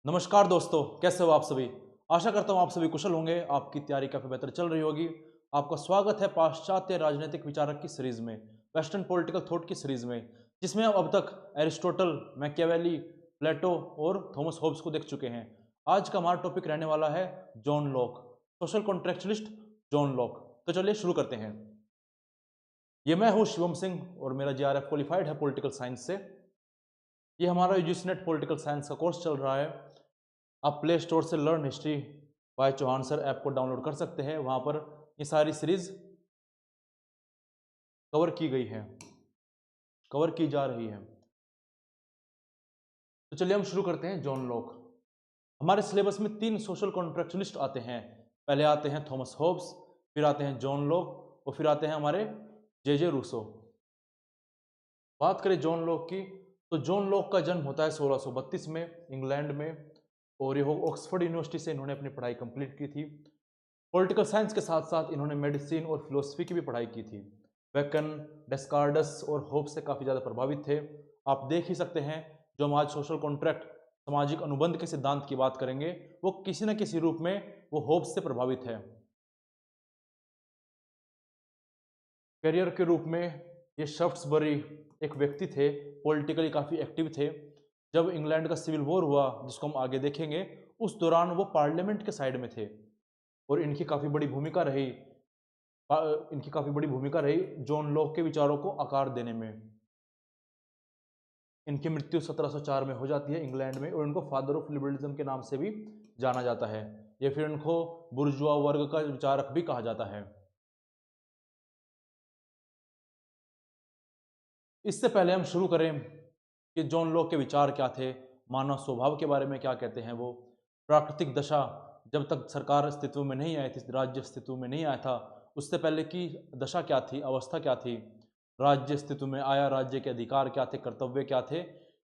नमस्कार दोस्तों, कैसे हो आप सभी। आशा करता हूँ आप सभी कुशल होंगे, आपकी तैयारी काफ़ी बेहतर चल रही होगी। आपका स्वागत है पाश्चात्य राजनीतिक विचारक की सीरीज में, वेस्टर्न पॉलिटिकल थॉट की सीरीज में, जिसमें हम अब तक एरिस्टोटल, मैकियावेली, प्लेटो और थॉमस होब्स को देख चुके हैं। आज का हमारा टॉपिक रहने वाला है John Locke, social contractualist John Locke. तो चलिए शुरू करते हैं। ये मैं हूँ शिवम सिंह और मेरा JRF क्वालिफाइड है पॉलिटिकल साइंस से। ये हमारा यूजीसी पॉलिटिकल साइंस का कोर्स चल रहा है। आप प्ले स्टोर से learn history by Chauhan sir app को डाउनलोड कर सकते हैं। वहाँ पर ये सारी सीरीज कवर की गई है, कवर की जा रही है। तो चलिए हम शुरू करते हैं। John Locke. हमारे सिलेबस में 3 सोशल कॉन्ट्रेक्चुअलिस्ट आते हैं। पहले आते हैं थॉमस होब्स, फिर आते हैं जॉन लॉक और फिर आते हैं हमारे जे रूसो। बात करें जॉन लॉक की, तो जॉन लॉक का जन्म होता है 1632 में इंग्लैंड में, और ये ऑक्सफोर्ड यूनिवर्सिटी से इन्होंने अपनी पढ़ाई कंप्लीट की थी। पॉलिटिकल साइंस के साथ साथ इन्होंने मेडिसिन और फिलोसफी की भी पढ़ाई की थी। बेकन, डेस्कार्डस और होब्स से काफ़ी ज़्यादा प्रभावित थे। आप देख ही सकते हैं, जो हम आज सोशल कॉन्ट्रैक्ट, सामाजिक अनुबंध के सिद्धांत की बात करेंगे, वो किसी न किसी रूप में वो होब्स से प्रभावित है। करियर के रूप में ये शाफ्ट्सबरी एक व्यक्ति थे, पॉलिटिकली काफ़ी एक्टिव थे। जब इंग्लैंड का सिविल वॉर हुआ, जिसको हम आगे देखेंगे, उस दौरान वो पार्लियामेंट के साइड में थे और इनकी काफ़ी बड़ी भूमिका रही। जॉन लॉक के विचारों को आकार देने में। इनकी मृत्यु 1704 में हो जाती है इंग्लैंड में, और इनको फादर ऑफ लिबरलिज्म के नाम से भी जाना जाता है, या फिर इनको बुर्जुआ वर्ग का विचारक भी कहा जाता है। इससे पहले हम शुरू करें कि जॉन लॉक के विचार क्या थे, मानव स्वभाव के बारे में क्या कहते हैं वो, प्राकृतिक दशा, जब तक सरकार अस्तित्व में नहीं आई थी, राज्य अस्तित्व में नहीं आया था, उससे पहले की दशा क्या थी, अवस्था क्या थी, राज्य अस्तित्व में आया, राज्य के अधिकार क्या थे, कर्तव्य क्या थे।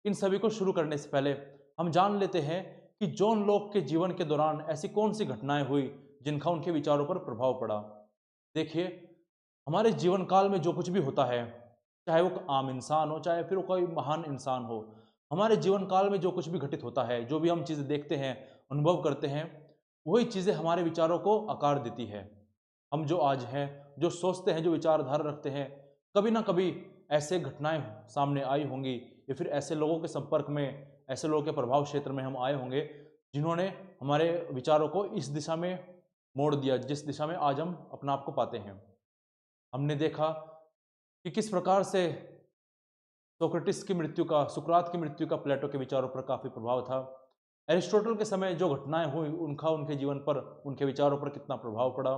इन सभी को शुरू करने से पहले हम जान लेते हैं कि जॉन लॉक के जीवन के दौरान ऐसी कौन सी घटनाएं हुई जिनका उनके विचारों पर प्रभाव पड़ा। देखिए, हमारे जीवन काल में जो कुछ भी होता है, चाहे वो आम इंसान हो, चाहे फिर वो कोई महान इंसान हो, हमारे जीवन काल में जो कुछ भी घटित होता है, जो भी हम चीज़ें देखते हैं, अनुभव करते हैं, वही चीज़ें हमारे विचारों को आकार देती है। हम जो आज हैं, जो सोचते हैं, जो विचारधारा रखते हैं, कभी ना कभी ऐसे घटनाएं सामने आई होंगी, या फिर ऐसे लोगों के संपर्क में, ऐसे लोगों के प्रभाव क्षेत्र में हम आए होंगे, जिन्होंने हमारे विचारों को इस दिशा में मोड़ दिया, जिस दिशा में आज हम अपना आप को पाते हैं। हमने देखा कि किस प्रकार से सोक्रेटिस की मृत्यु का, सुकरात की मृत्यु का प्लेटो के विचारों पर काफ़ी प्रभाव था। एरिस्टोटल के समय जो घटनाएं हुई, उनका उनके जीवन पर, उनके विचारों पर कितना प्रभाव पड़ा।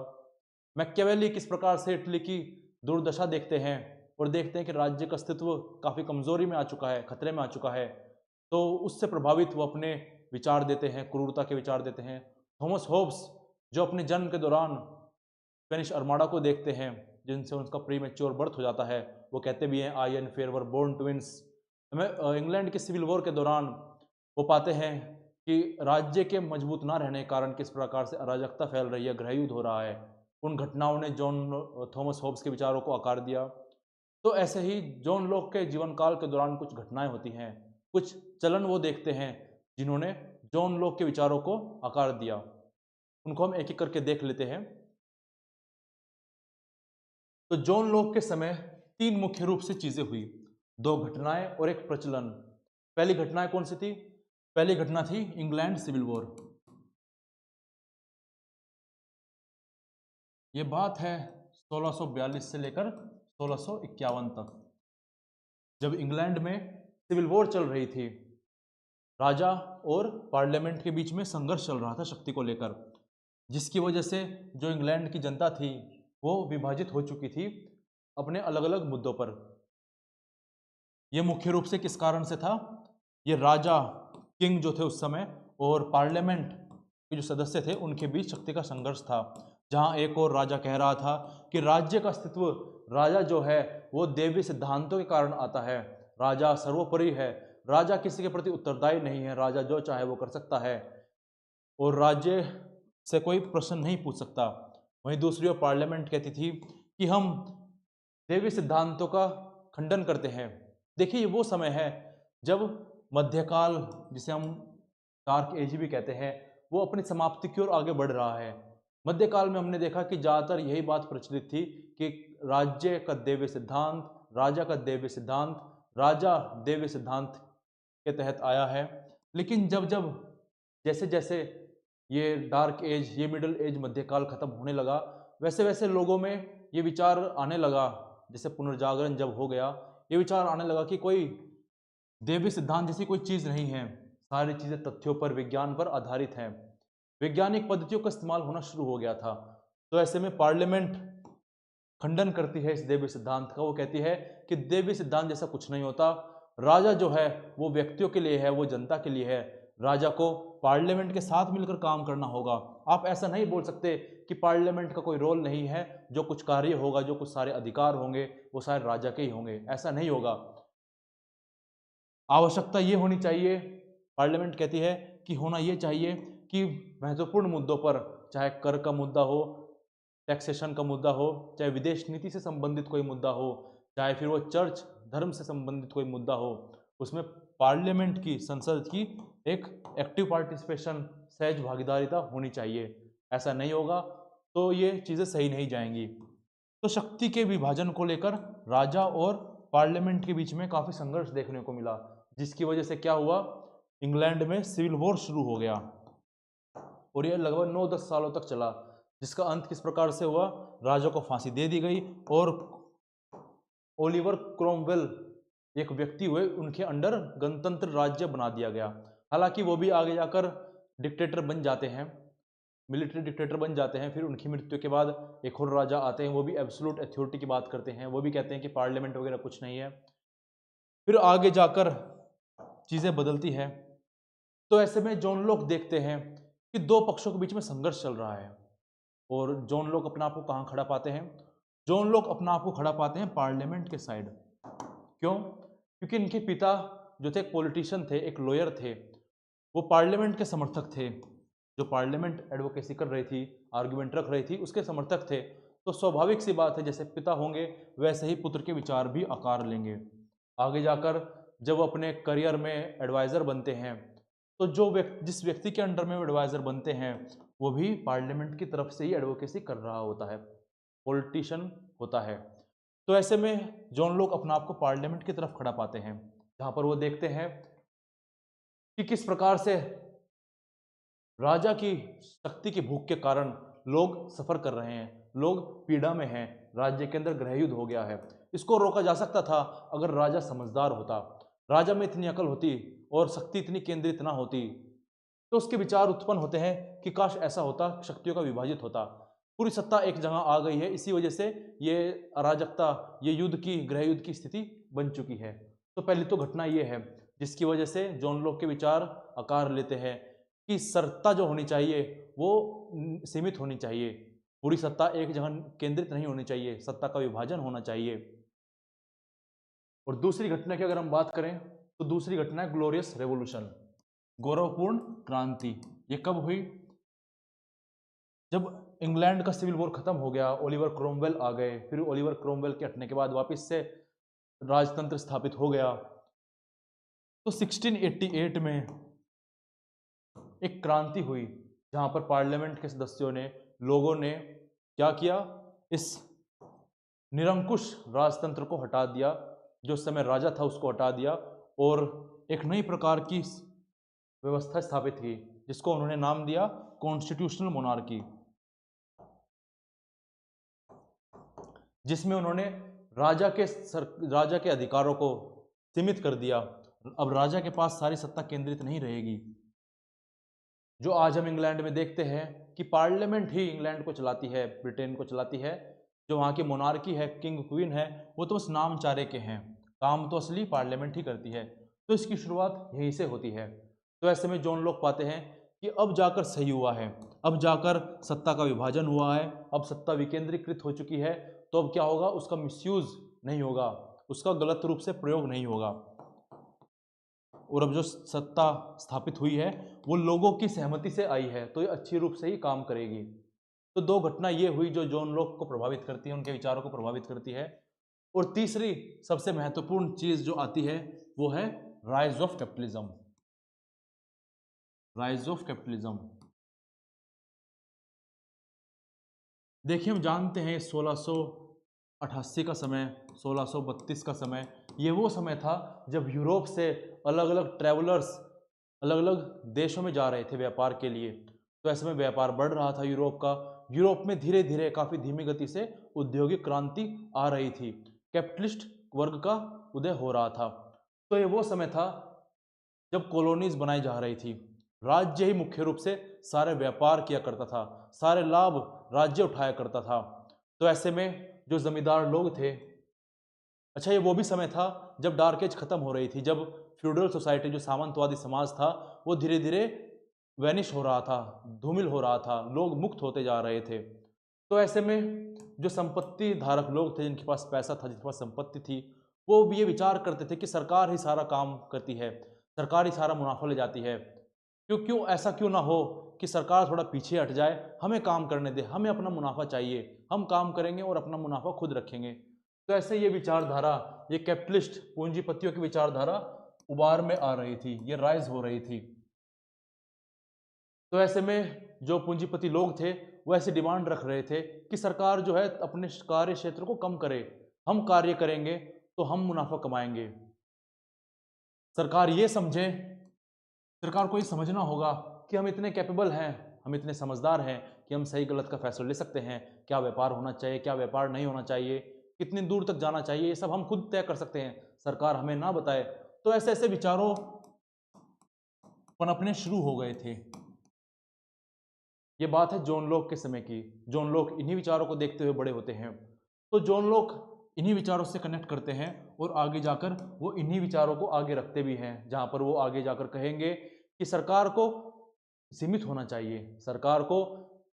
मैकियावेली किस प्रकार से इटली की दुर्दशा देखते हैं और देखते हैं कि राज्य का अस्तित्व काफ़ी कमजोरी में आ चुका है, खतरे में आ चुका है, तो उससे प्रभावित वो अपने विचार देते हैं, क्रूरता के विचार देते हैं। थॉमस होब्स, जो अपने जन्म के दौरान स्पेनिश अर्माडा को देखते हैं, जिनसे उनका प्री मेच्योर बर्थ हो जाता है, वो कहते भी हैं I and fear were born twins. हमें इंग्लैंड के सिविल वॉर के दौरान वो पाते हैं कि राज्य के मजबूत ना रहने के कारण किस प्रकार से अराजकता फैल रही है, गृहयुद्ध हो रहा है। उन घटनाओं ने जॉन थॉमस होब्स के विचारों को आकार दिया। तो ऐसे ही जॉन लॉक के जीवन काल के दौरान कुछ घटनाएं होती हैं, कुछ चलन वो देखते हैं, जिन्होंने जॉन लॉक के विचारों को आकार दिया। उनको हम एक एक करके देख लेते हैं। तो जॉन लॉक के समय 3 मुख्य रूप से चीजें हुई, 2 घटनाएं और एक प्रचलन। पहली घटनाएं कौन सी थी? पहली घटना थी इंग्लैंड सिविल वॉर। ये बात है 1642 से लेकर 1651 तक, जब इंग्लैंड में सिविल वॉर चल रही थी। राजा और पार्लियामेंट के बीच में संघर्ष चल रहा था शक्ति को लेकर, जिसकी वजह से जो इंग्लैंड की जनता थी, वो विभाजित हो चुकी थी अपने अलग अलग मुद्दों पर। यह मुख्य रूप से किस कारण से था? ये राजा, किंग जो थे उस समय, और पार्लियामेंट के जो सदस्य थे, उनके बीच शक्ति का संघर्ष था। जहां एक और राजा कह रहा था कि राज्य का अस्तित्व, राजा जो है वो देवी सिद्धांतों के कारण आता है, राजा सर्वोपरि है, राजा किसी के प्रति उत्तरदायी नहीं है, राजा जो चाहे वो कर सकता है और राज्य से कोई प्रश्न नहीं पूछ सकता। वहीं दूसरी ओर पार्लियामेंट कहती थी कि हम देवी सिद्धांतों का खंडन करते हैं। देखिए, ये वो समय है जब मध्यकाल, जिसे हम डार्क एज भी कहते हैं, वो अपनी समाप्ति की ओर आगे बढ़ रहा है। मध्यकाल में हमने देखा कि ज़्यादातर यही बात प्रचलित थी कि राज्य का दैवीय सिद्धांत, राजा का दैवीय सिद्धांत, राजा दैवीय सिद्धांत के तहत आया है। लेकिन जब जब जैसे जैसे ये डार्क एज, ये मिडिल एज, मध्यकाल खत्म होने लगा, वैसे वैसे लोगों में ये विचार आने लगा, जैसे पुनर्जागरण जब हो गया, ये विचार आने लगा कि कोई दैवीय सिद्धांत जैसी कोई चीज़ नहीं है, सारी चीज़ें तथ्यों पर, विज्ञान पर आधारित हैं। वैज्ञानिक पद्धतियों का इस्तेमाल होना शुरू हो गया था। तो ऐसे में पार्लियामेंट खंडन करती है इस दैवीय सिद्धांत का। वो कहती है कि दैवीय सिद्धांत जैसा कुछ नहीं होता, राजा जो है वो व्यक्तियों के लिए है, वो जनता के लिए है। राजा को पार्लियामेंट के साथ मिलकर काम करना होगा। आप ऐसा नहीं बोल सकते कि पार्लियामेंट का कोई रोल नहीं है, जो कुछ कार्य होगा, जो कुछ सारे अधिकार होंगे वो सारे राजा के ही होंगे, ऐसा नहीं होगा। आवश्यकता ये होनी चाहिए, पार्लियामेंट कहती है कि होना ये चाहिए कि महत्वपूर्ण मुद्दों पर, चाहे कर का मुद्दा हो, टैक्सेशन का मुद्दा हो, चाहे विदेश नीति से संबंधित कोई मुद्दा हो, चाहे फिर वो चर्च धर्म से संबंधित कोई मुद्दा हो, उसमें पार्लियामेंट की, संसद की एक एक्टिव पार्टिसिपेशन, सहज भागीदारिता होनी चाहिए। ऐसा नहीं होगा तो ये चीज़ें सही नहीं जाएंगी। तो शक्ति के विभाजन को लेकर राजा और पार्लियामेंट के बीच में काफ़ी संघर्ष देखने को मिला, जिसकी वजह से क्या हुआ, इंग्लैंड में सिविल वॉर शुरू हो गया और यह लगभग 9-10 सालों तक चला, जिसका अंत किस प्रकार से हुआ, राजा को फांसी दे दी गई और ओलिवर क्रोमवेल एक व्यक्ति हुए, उनके अंडर गणतंत्र राज्य बना दिया गया। हालांकि वो भी आगे जाकर डिक्टेटर बन जाते हैं, मिलिट्री डिक्टेटर बन जाते हैं। फिर उनकी मृत्यु के बाद एक और राजा आते हैं, वो भी एब्सोल्यूट अथॉरिटी की बात करते हैं, वो भी कहते हैं कि पार्लियामेंट वगैरह कुछ नहीं है। फिर आगे जाकर चीज़ें बदलती है। तो ऐसे में जॉन लॉक देखते हैं कि दो पक्षों के बीच में संघर्ष चल रहा है और जॉन लॉक अपने आप को कहाँ खड़ा पाते हैं, जॉन लॉक अपना आप को खड़ा पाते हैं पार्लियामेंट के साइड। क्यों? क्योंकि इनके पिता जो थे एक पॉलिटिशियन थे, एक लॉयर थे, वो पार्लियामेंट के समर्थक थे, जो पार्लियामेंट एडवोकेसी कर रही थी, आर्गुमेंट रख रही थी, उसके समर्थक थे। तो स्वाभाविक सी बात है, जैसे पिता होंगे वैसे ही पुत्र के विचार भी आकार लेंगे। आगे जाकर जब वो अपने करियर में एडवाइज़र बनते हैं, तो जिस व्यक्ति के अंडर में वो एडवाइज़र बनते हैं वो भी पार्लियामेंट की तरफ से ही एडवोकेसी कर रहा होता है, पॉलिटिशियन होता है। तो ऐसे में जॉन लॉक अपना आप को पार्लियामेंट की तरफ खड़ा पाते हैं, जहाँ पर वो देखते हैं कि किस प्रकार से राजा की शक्ति की भूख के कारण लोग सफ़र कर रहे हैं, लोग पीड़ा में हैं, राज्य के अंदर गृह युद्ध हो गया है। इसको रोका जा सकता था अगर राजा समझदार होता, राजा में इतनी अकल होती और शक्ति इतनी केंद्रित ना होती। तो उसके विचार उत्पन्न होते हैं कि काश ऐसा होता, शक्तियों का विभाजित होता, पूरी सत्ता एक जगह आ गई है, इसी वजह से ये अराजकता, ये युद्ध की, गृह युद्ध की स्थिति बन चुकी है। तो पहली तो घटना ये है जिसकी वजह से जॉन लॉक के विचार आकार लेते हैं कि सत्ता जो होनी चाहिए वो सीमित होनी चाहिए, पूरी सत्ता एक जगह केंद्रित नहीं होनी चाहिए, सत्ता का विभाजन होना चाहिए। और दूसरी घटना की अगर हम बात करें तो दूसरी घटना है ग्लोरियस रेवोल्यूशन, गौरवपूर्ण क्रांति। ये कब हुई? जब इंग्लैंड का सिविल वॉर खत्म हो गया, ओलिवर क्रोमवेल आ गए, फिर ओलिवर क्रोमवेल के हटने के बाद वापस से राजतंत्र स्थापित हो गया। तो 1688 में एक क्रांति हुई जहां पर पार्लियामेंट के सदस्यों ने, लोगों ने क्या किया, इस निरंकुश राजतंत्र को हटा दिया, जो उस समय राजा था उसको हटा दिया और एक नई प्रकार की व्यवस्था स्थापित की जिसको उन्होंने नाम दिया कॉन्स्टिट्यूशनल मोनार्की, जिसमें उन्होंने राजा के अधिकारों को सीमित कर दिया। अब राजा के पास सारी सत्ता केंद्रित नहीं रहेगी। जो आज हम इंग्लैंड में देखते हैं कि पार्लियामेंट ही इंग्लैंड को चलाती है, ब्रिटेन को चलाती है, जो वहाँ की मोनार्की है, किंग क्वीन है, वो तो बस नामचारे के हैं, काम तो असली पार्लियामेंट ही करती है। तो इसकी शुरुआत यहीं से होती है। तो ऐसे में जॉन लॉक पाते हैं कि अब जाकर सही हुआ है, अब जाकर सत्ता का विभाजन हुआ है, अब सत्ता विकेंद्रीकृत हो चुकी है, तो अब क्या होगा, उसका मिसयूज नहीं होगा, उसका गलत रूप से प्रयोग नहीं होगा और अब जो सत्ता स्थापित हुई है वो लोगों की सहमति से आई है, तो ये अच्छी रूप से ही काम करेगी। तो दो घटना ये हुई जो जॉन लॉक को प्रभावित करती है, उनके विचारों को प्रभावित करती है। और तीसरी सबसे महत्वपूर्ण चीज जो आती है वो है rise of capitalism. Rise of capitalism. देखिए हम जानते हैं 1688 का समय, 1632 का समय, ये वो समय था जब यूरोप से अलग अलग ट्रैवलर्स अलग अलग देशों में जा रहे थे व्यापार के लिए। तो ऐसे में व्यापार बढ़ रहा था यूरोप का। यूरोप में धीरे धीरे काफ़ी धीमी गति से औद्योगिक क्रांति आ रही थी, कैपिटलिस्ट वर्ग का उदय हो रहा था। तो ये वो समय था जब कॉलोनीज बनाई जा रही थी। राज्य ही मुख्य रूप से सारे व्यापार किया करता था, सारे लाभ राज्य उठाया करता था। तो ऐसे में जो जमींदार लोग थे, अच्छा ये वो भी समय था जब डार्क एज खत्म हो रही थी, जब फ्यूडल सोसाइटी जो सामंतवादी समाज था वो धीरे धीरे वैनिश हो रहा था, धूमिल हो रहा था, लोग मुक्त होते जा रहे थे। तो ऐसे में जो संपत्ति धारक लोग थे, जिनके पास पैसा था, जिनके पास संपत्ति थी, वो भी ये विचार करते थे कि सरकार ही सारा काम करती है, सरकार ही सारा मुनाफा ले जाती है। क्यों ऐसा क्यों ना हो कि सरकार थोड़ा पीछे हट जाए, हमें काम करने दे, हमें अपना मुनाफा चाहिए, हम काम करेंगे और अपना मुनाफा खुद रखेंगे। तो ऐसे ये विचारधारा, ये कैपिटलिस्ट पूंजीपतियों की विचारधारा उबार में आ रही थी, ये राइज हो रही थी। तो ऐसे में जो पूंजीपति लोग थे वो ऐसी डिमांड रख रहे थे कि सरकार जो है अपने कार्य क्षेत्र को कम करे, हम कार्य करेंगे तो हम मुनाफा कमाएंगे। सरकार ये समझे, सरकार को ये समझना होगा कि हम इतने कैपेबल हैं, हम इतने समझदार हैं कि हम सही गलत का फैसला ले सकते हैं। क्या व्यापार होना चाहिए, क्या व्यापार नहीं होना चाहिए, कितनी दूर तक जाना चाहिए, ये सब हम खुद तय कर सकते हैं, सरकार हमें ना बताए। तो ऐसे ऐसे विचारों पनपने शुरू हो गए थे। ये बात है जॉन लॉक के समय की। जॉन लॉक इन्हीं विचारों को देखते हुए बड़े होते हैं। तो जॉन लॉक इन्हीं विचारों से कनेक्ट करते हैं और आगे जाकर वो इन्हीं विचारों को आगे रखते भी हैं, जहाँ पर वो आगे जाकर कहेंगे कि सरकार को सीमित होना चाहिए, सरकार को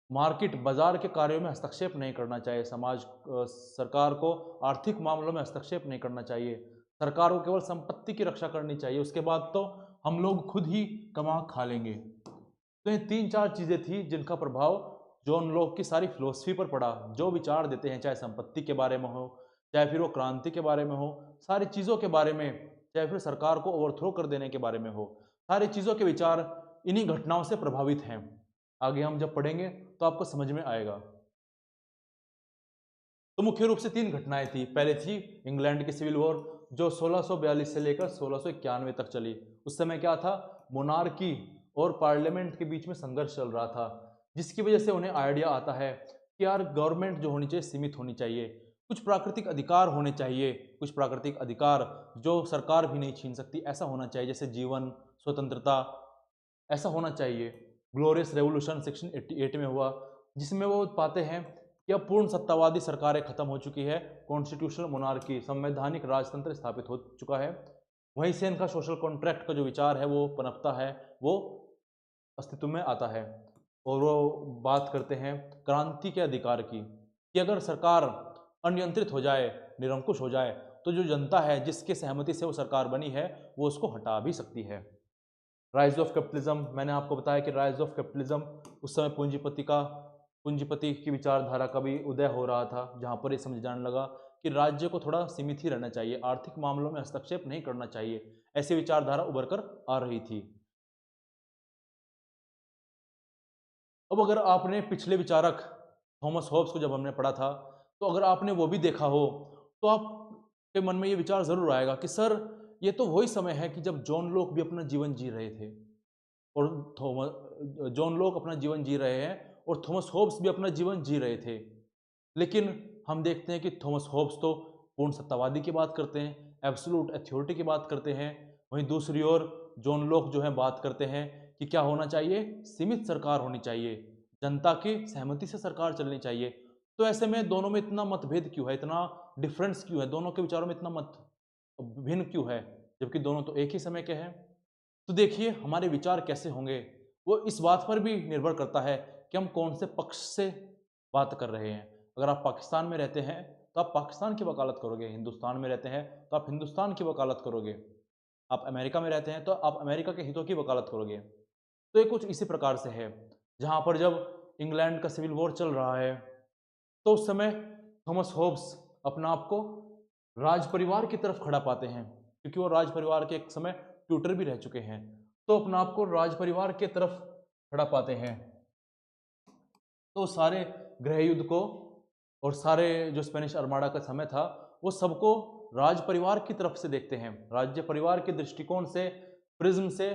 मार्केट बाजार के कार्यों में हस्तक्षेप नहीं करना चाहिए, सरकार को आर्थिक मामलों में हस्तक्षेप नहीं करना चाहिए, सरकार को केवल संपत्ति की रक्षा करनी चाहिए, उसके बाद तो हम लोग खुद ही कमा खा लेंगे। तो ये तीन चार चीज़ें थी जिनका प्रभाव जॉन लॉक की सारी फिलोसफी पर पड़ा। जो विचार देते हैं, चाहे संपत्ति के बारे में हो, चाहे फिर वो क्रांति के बारे में हो, सारी चीज़ों के बारे में, चाहे फिर सरकार को ओवरथ्रो कर देने के बारे में हो, सारी चीज़ों के विचार इन्हीं घटनाओं से प्रभावित हैं। आगे हम जब पढ़ेंगे तो आपको समझ में आएगा। तो मुख्य रूप से तीन घटनाएं थी। पहले थी इंग्लैंड की सिविल वॉर, जो 1642 से लेकर 1691 तक चली। उस समय क्या था, मोनार्की और पार्लियामेंट के बीच में संघर्ष चल रहा था, जिसकी वजह से उन्हें आइडिया आता है कि यार गवर्नमेंट जो होनी चाहिए सीमित होनी चाहिए, कुछ प्राकृतिक अधिकार होने चाहिए, कुछ प्राकृतिक अधिकार जो सरकार भी नहीं छीन सकती, ऐसा होना चाहिए, जैसे जीवन, स्वतंत्रता, ऐसा होना चाहिए। ग्लोरियस रेवोल्यूशन सेक्शन 88 में हुआ, जिसमें वो पाते हैं कि अब पूर्ण सत्तावादी सरकारें खत्म हो चुकी है, कॉन्स्टिट्यूशनल मोनार्की, संवैधानिक राजतंत्र स्थापित हो चुका है। वहीं से इनका सोशल कॉन्ट्रैक्ट का जो विचार है वो पनपता है, वो अस्तित्व में आता है। और वो बात करते हैं क्रांति के अधिकार की, कि अगर सरकार अनियंत्रित हो जाए, निरंकुश हो जाए, तो जो जनता है जिसके सहमति से वो सरकार बनी है वो उसको हटा भी सकती है। राइज ऑफ कैपिटलिज्म, मैंने आपको बताया कि राइज ऑफ कैपिटलिज्म उस समय पूंजीपति की विचारधारा का भी उदय हो रहा था, जहाँ पर ये समझ जाने लगा कि राज्य को थोड़ा सीमित ही रहना चाहिए, आर्थिक मामलों में हस्तक्षेप नहीं करना चाहिए, ऐसी विचारधारा उभर कर आ रही थी। अब अगर आपने पिछले विचारक थॉमस हॉब्स को जब हमने पढ़ा था, तो अगर आपने वो भी देखा हो तो आपके मन में ये विचार जरूर आएगा कि सर ये तो वही समय है कि जब जॉन लॉक भी अपना जीवन जी रहे थे, और जॉन लॉक अपना जीवन जी रहे हैं और थॉमस हॉब्स भी अपना जीवन जी रहे थे। लेकिन हम देखते हैं कि थॉमस हॉब्स तो पूर्ण सत्तावादी की बात करते हैं, एब्सोल्यूट अथॉरिटी की बात करते हैं, वहीं दूसरी ओर जॉन लॉक जो है बात करते हैं कि क्या होना चाहिए, सीमित सरकार होनी चाहिए, जनता की सहमति से सरकार चलनी चाहिए। तो ऐसे में दोनों में इतना मतभेद क्यों है, इतना डिफरेंस क्यों है, दोनों के विचारों में इतना मत भिन्न क्यों है, जबकि दोनों तो एक ही समय के हैं। तो देखिए हमारे विचार कैसे होंगे, वो इस बात पर भी निर्भर करता है कि हम कौन से पक्ष से बात कर रहे हैं। अगर आप पाकिस्तान में रहते हैं तो आप पाकिस्तान की वकालत करोगे, हिंदुस्तान में रहते हैं तो आप हिंदुस्तान की वकालत करोगे, आप अमेरिका में रहते हैं तो आप अमेरिका के हितों की वकालत करोगे। तो ये कुछ इसी प्रकार से है। जहाँ पर जब इंग्लैंड का सिविल वॉर चल रहा है, तो उस समय थॉमस हॉब्स अपना आप को राज परिवार की तरफ खड़ा पाते हैं, क्योंकि वो राज परिवार के एक समय ट्यूटर भी रह चुके हैं। तो अपने आप को राज परिवार के तरफ खड़ा पाते हैं। तो सारे गृह युद्ध को और सारे जो स्पेनिश आर्माडा का समय था वो सबको राज परिवार की तरफ से देखते हैं, राज्य परिवार के दृष्टिकोण से, प्रिज्म से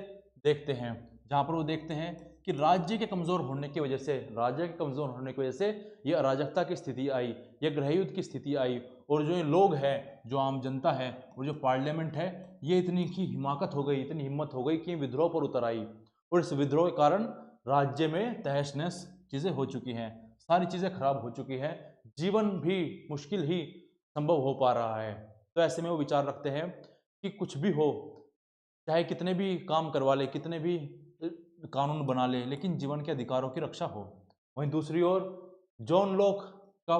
देखते हैं, जहाँ पर वो देखते हैं कि राज्य के कमज़ोर होने की वजह से, राज्य के कमज़ोर होने की वजह से ये अराजकता की स्थिति आई, ये गृहयुद्ध की स्थिति आई, और जो ये लोग हैं, जो आम जनता है और जो पार्लियामेंट है, ये इतनी की हिमाकत हो गई, इतनी हिम्मत हो गई कि विद्रोह पर उतर आई, और इस विद्रोह के कारण राज्य में तहस नहस चीज़ें हो चुकी हैं, सारी चीज़ें खराब हो चुकी हैं, जीवन भी मुश्किल ही संभव हो पा रहा है। तो ऐसे में वो विचार रखते हैं कि कुछ भी हो, चाहे कितने भी काम करवा ले, कितने भी कानून बना ले, लेकिन जीवन के अधिकारों की रक्षा हो। वहीं दूसरी ओर जॉन लॉक का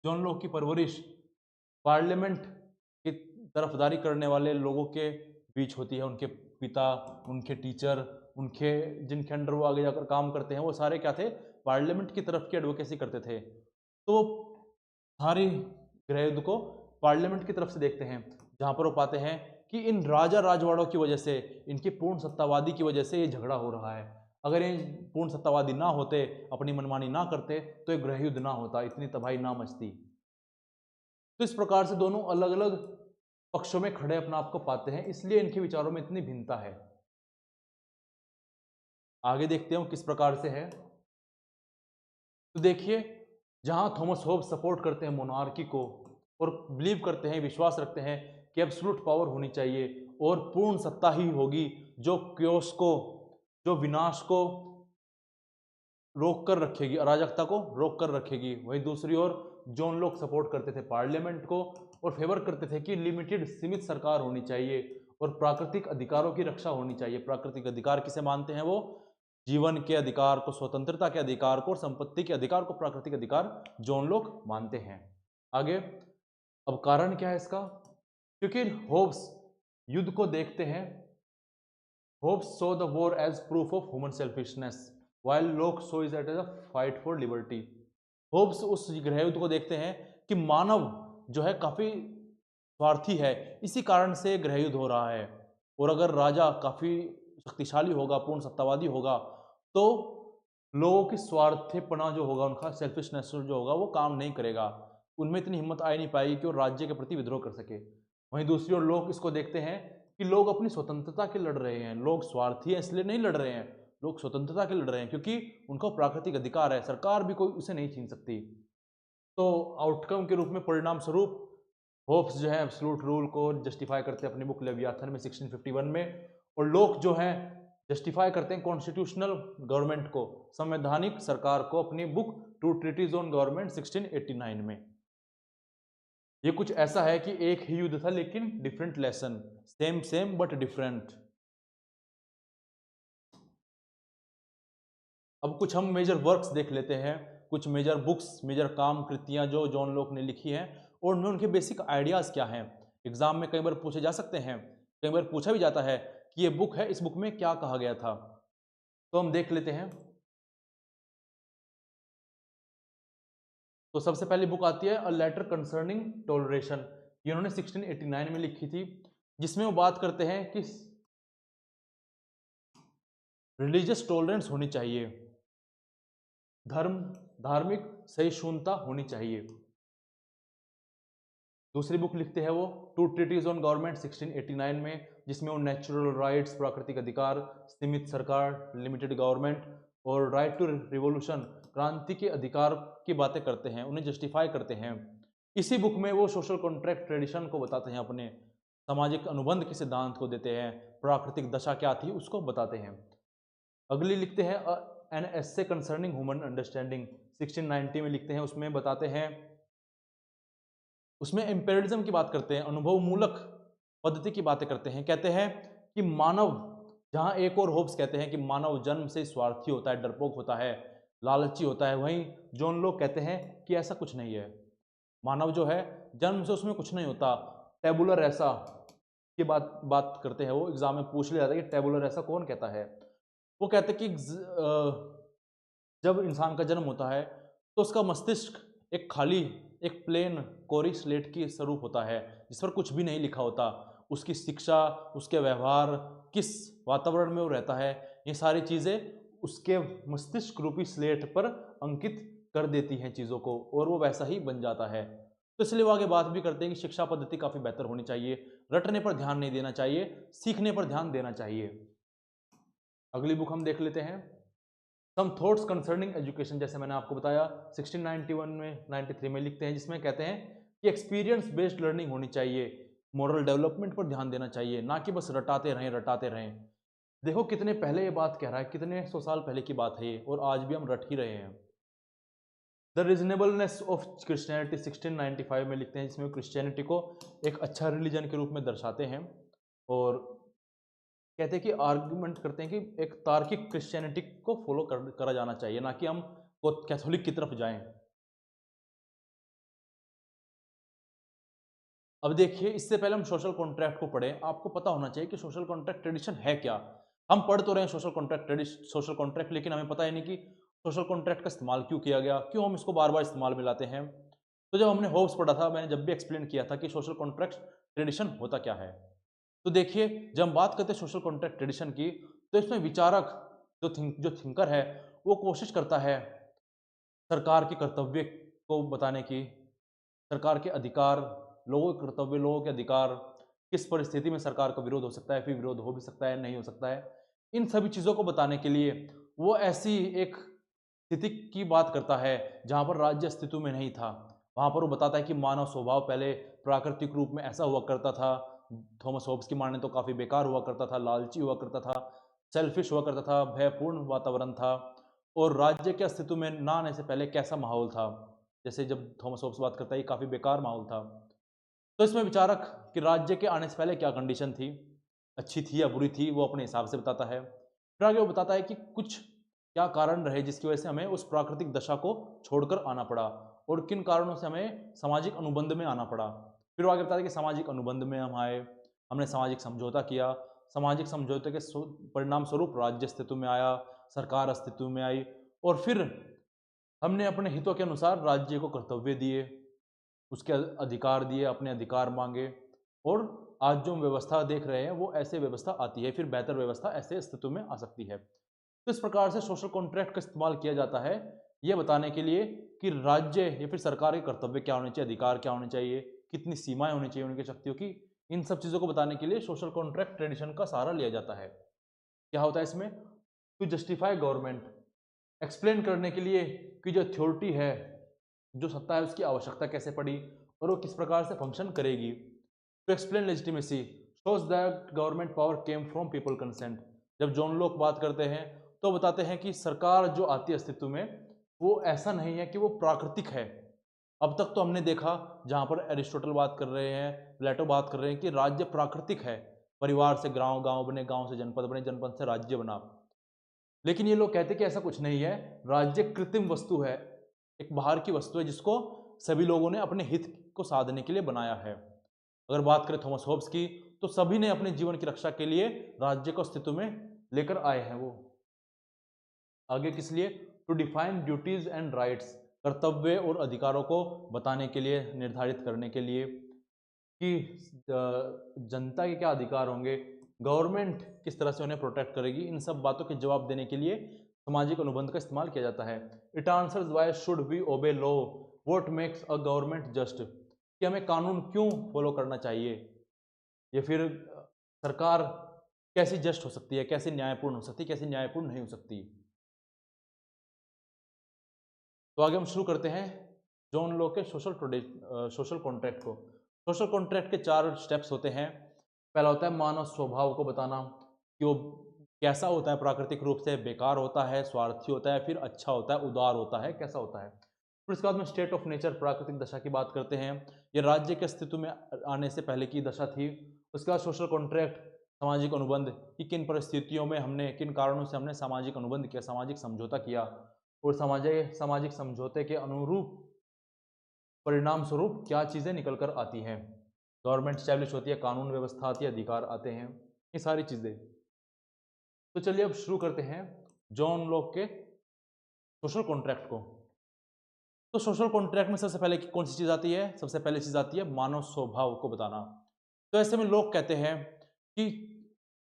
जॉन लॉक की परवरिश पार्लियामेंट की तरफदारी करने वाले लोगों के बीच होती है। उनके पिता, उनके टीचर, उनके जिनके अंडर वो आगे जाकर काम करते हैं, वो सारे क्या थे, पार्लियामेंट की तरफ की एडवोकेसी करते थे। तो सारे गृह युद्ध को पार्लियामेंट की तरफ से देखते हैं, जहाँ पर वो पाते हैं कि इन राजा राजवाड़ों की वजह से, इनकी पूर्ण सत्तावादी की वजह से ये झगड़ा हो रहा है। अगर ये पूर्ण सत्तावादी ना होते, अपनी मनमानी ना करते, तो ये गृह युद्ध ना होता, इतनी तबाही ना मचती। तो इस प्रकार से दोनों अलग अलग पक्षों में खड़े अपने आप को पाते हैं, इसलिए इनके विचारों में इतनी भिन्नता है। आगे देखते हैं किस प्रकार से है। तो देखिए, जहां थॉमस होब्स सपोर्ट करते हैं मोनार्की को और बिलीव करते हैं, विश्वास रखते हैं कि एब्सोल्यूट पावर होनी चाहिए और पूर्ण सत्ता ही होगी जो क्योस को, जो विनाश को रोक कर रखेगी, अराजकता को रोक कर रखेगी। वहीं दूसरी ओर जॉन लॉक सपोर्ट करते थे पार्लियामेंट को और फेवर करते थे कि लिमिटेड, सीमित सरकार होनी चाहिए और प्राकृतिक अधिकारों की रक्षा होनी चाहिए। प्राकृतिक अधिकार किसे मानते हैं वो? जीवन के अधिकार को, स्वतंत्रता के अधिकार को और संपत्ति के अधिकार को प्राकृतिक अधिकार जॉन लॉक मानते हैं। आगे, अब कारण क्या है इसका? क्योंकि होब्स युद्ध को देखते हैं, Hobbes saw the war as proof of human selfishness while Locke saw it as a fight for liberty. Hobbes उस गृह युद्ध को देखते हैं कि मानव जो है काफी स्वार्थी है, इसी कारण से गृह युद्ध हो रहा है, और अगर राजा काफी शक्तिशाली होगा, पूर्ण सत्तावादी होगा, तो लोगों की स्वार्थीपना जो होगा, उनका सेल्फिशनेस जो होगा वो काम नहीं करेगा, उनमें इतनी हिम्मत आ ही नहीं पाएगी कि वो राज्य के प्रति विद्रोह कर सके। वहीं दूसरी ओर लोग इसको देखते हैं कि लोग अपनी स्वतंत्रता के लड़ रहे हैं, लोग स्वार्थी हैं इसलिए नहीं लड़ रहे हैं, लोग स्वतंत्रता के लड़ रहे हैं क्योंकि उनका प्राकृतिक अधिकार है, सरकार भी कोई उसे नहीं छीन सकती। तो आउटकम के रूप में, परिणाम स्वरूप, होब्स जो है एब्सोल्यूट रूल को जस्टिफाई करते हैं अपनी बुक लेवियाथन में 1651 में, और लोग जो है जस्टिफाई करते हैं कॉन्स्टिट्यूशनल गवर्नमेंट को, संवैधानिक सरकार को, अपनी book two treatises on government 1689 में। ये कुछ ऐसा है कि एक ही युद्ध था लेकिन different lesson, same same but different. अब कुछ हम मेजर वर्क्स देख लेते हैं, कुछ मेजर बुक्स, मेजर काम कृतियां जो जॉन लॉक ने लिखी हैं, और उनमें उनके बेसिक आइडियाज क्या हैं। एग्जाम में कई बार पूछे जा सकते हैं, कई बार पूछा भी जाता है कि ये बुक है, इस बुक में क्या कहा गया था। तो हम देख लेते हैं। तो सबसे पहली बुक आती है अ लेटर कंसर्निंग टॉलरेशन, ये उन्होंने 1689 में लिखी थी, जिसमें वो बात करते हैं कि रिलीजियस टॉलरेंस होनी चाहिए, धार्मिक सहिष्णुता होनी चाहिए। दूसरी बुक लिखते हैं वो टू ट्रीटीज ऑन गवर्नमेंट 1689 में, जिसमें वो नेचुरल राइट्स, प्राकृतिक अधिकार, सीमित सरकार, लिमिटेड गवर्नमेंट और राइट टू रिवोल्यूशन, क्रांति के अधिकार की बातें करते हैं, उन्हें जस्टिफाई करते हैं। इसी बुक में वो सोशल कॉन्ट्रैक्ट ट्रेडिशन को बताते हैं, अपने सामाजिक अनुबंध के सिद्धांत को देते हैं, प्राकृतिक दशा क्या थी उसको बताते हैं। अगली लिखते हैं एन एस्से कंसर्निंग ह्यूमन अंडरस्टैंडिंग 1690 में लिखते हैं, उसमें बताते हैं, उसमें एम्पेरियलिज्म की बात करते हैं, अनुभव मूलक पद्धति की बातें करते हैं। कहते हैं कि मानव, जहां एक और होब्स कहते हैं कि मानव जन्म से स्वार्थी होता है, डरपोक होता है, लालची होता है, वहीं जॉन लॉक कहते हैं कि ऐसा कुछ नहीं है। मानव जो है जन्म से उसमें कुछ नहीं होता, टेबुलर ऐसा की बात करते हैं। वो एग्जाम में पूछ लिया जाता है कि टेबुलर ऐसा कौन कहता है। वो कहते हैं कि जब इंसान का जन्म होता है तो उसका मस्तिष्क एक खाली, एक प्लेन कोरी स्लेट की स्वरूप होता है, जिस पर कुछ भी नहीं लिखा होता। उसकी शिक्षा, उसके व्यवहार किस वातावरण में वो रहता है, ये सारी चीज़ें उसके मस्तिष्क रूपी स्लेट पर अंकित कर देती हैं चीज़ों को, और वो वैसा ही बन जाता है। तो इसलिए वो आगे बात भी करते हैं कि शिक्षा पद्धति काफ़ी बेहतर होनी चाहिए, रटने पर ध्यान नहीं देना चाहिए, सीखने पर ध्यान देना चाहिए। अगली बुक हम देख लेते हैं, सम थॉट्स कंसर्निंग एजुकेशन। जैसे मैंने आपको बताया 1691 में 93 में लिखते हैं, जिसमें कहते हैं कि एक्सपीरियंस बेस्ड लर्निंग होनी चाहिए, मोरल डेवलपमेंट पर ध्यान देना चाहिए, ना कि बस रटाते रहें। देखो कितने पहले ये बात कह रहा है, कितने 100 साल पहले की बात है ये, और आज भी हम रट ही रहे हैं। द रीजनेबलनेस ऑफ क्रिश्चियनिटी 1695 में लिखते हैं, जिसमें क्रिश्चियनिटी को एक अच्छा रिलीजन के रूप में दर्शाते हैं, और कहते हैं कि आर्गुमेंट करते हैं कि एक तार्किक क्रिश्चियनिटी को फॉलो करा जाना चाहिए, ना कि हम कैथोलिक की तरफ जाएं। अब देखिए, इससे पहले हम सोशल कॉन्ट्रैक्ट को पढ़ें, आपको पता होना चाहिए कि सोशल कॉन्ट्रैक्ट ट्रेडिशन है क्या। हम पढ़ तो रहे हैं सोशल कॉन्ट्रैक्ट, लेकिन हमें पता ही नहीं कि सोशल कॉन्ट्रैक्ट का इस्तेमाल क्यों किया गया, क्यों हम इसको बार बार इस्तेमाल में लाते हैं। तो जब हमने होब्स पढ़ा था, मैंने जब भी एक्सप्लेन किया था कि सोशल कॉन्ट्रैक्ट ट्रेडिशन होता क्या है। तो देखिए, जब हम बात करते हैं सोशल कॉन्ट्रैक्ट ट्रेडिशन की, तो इसमें विचारक जो थिंकर है, वो कोशिश करता है सरकार के कर्तव्य को बताने की, सरकार के अधिकार, लोगों के कर्तव्य, लोगों के अधिकार, किस परिस्थिति में सरकार का विरोध हो सकता है, फिर विरोध हो भी सकता है, नहीं हो सकता है, इन सभी चीज़ों को बताने के लिए वो ऐसी एक स्थिति की बात करता है जहाँ पर राज्य अस्तित्व में नहीं था। वहाँ पर वो बताता है कि मानव स्वभाव पहले प्राकृतिक रूप में ऐसा हुआ करता था। थॉमस होब्स की माने तो काफ़ी बेकार हुआ करता था, लालची हुआ करता था, सेल्फिश हुआ करता था, भयपूर्ण वातावरण था, और राज्य के अस्तित्व में ना आने से पहले कैसा माहौल था। जैसे जब थॉमस होब्स बात करता है, ये काफ़ी बेकार माहौल था। तो इसमें विचारक कि राज्य के आने से पहले क्या कंडीशन थी, अच्छी थी या बुरी थी, वो अपने हिसाब से बताता है। फिर आगे वो बताता है कि कुछ क्या कारण रहे जिसकी वजह से हमें उस प्राकृतिक दशा को छोड़कर आना पड़ा, और किन कारणों से हमें सामाजिक अनुबंध में आना पड़ा। फिर वो आगे बताता है कि सामाजिक अनुबंध में हम आए, हमने सामाजिक समझौता किया, सामाजिक समझौते के परिणाम स्वरूप राज्य अस्तित्व में आया, सरकार अस्तित्व में आई, और फिर हमने अपने हितों के अनुसार राज्य को कर्तव्य दिए, उसके अधिकार दिए, अपने अधिकार मांगे, और आज जो हम व्यवस्था देख रहे हैं वो ऐसे व्यवस्था आती है, फिर बेहतर व्यवस्था ऐसे अस्तित्व में आ सकती है। तो इस प्रकार से सोशल कॉन्ट्रैक्ट का इस्तेमाल किया जाता है ये बताने के लिए कि राज्य या फिर सरकार के कर्तव्य क्या होने चाहिए, अधिकार क्या होने चाहिए, कितनी सीमाएं होनी चाहिए उनकी शक्तियों की, इन सब चीज़ों को बताने के लिए सोशल कॉन्ट्रैक्ट ट्रेडिशन का सहारा लिया जाता है। क्या होता है इसमें, टू जस्टिफाई गवर्नमेंट, एक्सप्लेन करने के लिए कि जो अथॉरिटी है, जो सत्ता है, उसकी आवश्यकता कैसे पड़ी और वो किस प्रकार से फंक्शन करेगी। To explain legitimacy, shows that government power came from people consent. जब जॉन लॉक बात करते हैं तो बताते हैं कि सरकार जो आती है अस्तित्व में, वो ऐसा नहीं है कि वो प्राकृतिक है। अब तक तो हमने देखा, जहाँ पर एरिस्टोटल बात कर रहे हैं, प्लेटो बात कर रहे हैं कि राज्य प्राकृतिक है, परिवार से गांव, गांव बने, गांव से जनपद बने, जनपद से राज्य बना। लेकिन ये लोग कहते हैं कि ऐसा कुछ नहीं है, राज्य कृत्रिम वस्तु है, एक बाहर की वस्तु है जिसको सभी लोगों ने अपने हित को साधने के लिए बनाया है। अगर बात करें थॉमस होब्स की, तो सभी ने अपने जीवन की रक्षा के लिए राज्य को अस्तित्व में लेकर आए हैं। वो आगे किस लिए, to define duties and rights, कर्तव्य और अधिकारों को बताने के लिए, निर्धारित करने के लिए कि जनता के क्या अधिकार होंगे, गवर्नमेंट किस तरह से उन्हें प्रोटेक्ट करेगी, इन सब बातों के जवाब देने के लिए सामाजिक अनुबंध का इस्तेमाल किया जाता है। It answers why should we obey law, what makes a government just, कि हमें कानून क्यों फॉलो करना चाहिए, या फिर सरकार कैसी जस्ट हो सकती है, कैसे न्यायपूर्ण हो सकती है, कैसे न्यायपूर्ण नहीं हो सकती। तो आगे हम शुरू करते हैं जॉन लॉक के सोशल कॉन्ट्रैक्ट को। सोशल कॉन्ट्रैक्ट के 4 स्टेप्स होते हैं। पहला होता है मानव स्वभाव को बताना कि वो कैसा होता है, प्राकृतिक रूप से बेकार होता है, स्वार्थी होता है, फिर अच्छा होता है, उदार होता है, कैसा होता है। फिर उसके बाद में स्टेट ऑफ नेचर, प्राकृतिक दशा की बात करते हैं, ये राज्य के अस्तित्व में आने से पहले की दशा थी। उसके बाद सोशल कॉन्ट्रैक्ट, सामाजिक अनुबंध, कि किन परिस्थितियों में हमने, किन कारणों से हमने सामाजिक अनुबंध किया, सामाजिक समझौता किया, और सामाजिक समझौते के अनुरूप परिणाम स्वरूप क्या चीज़ें निकल कर आती हैं। गवर्नमेंट स्टैब्लिश होती है, कानून व्यवस्था आती है, अधिकार आते हैं, ये सारी चीज़ें। तो चलिए अब शुरू करते हैं जॉन लॉक के सोशल कॉन्ट्रैक्ट को। तो सोशल कॉन्ट्रैक्ट में सबसे पहले कौन सी चीज़ आती है, सबसे पहले चीज़ आती है मानव स्वभाव को बताना। तो ऐसे में लोग कहते हैं कि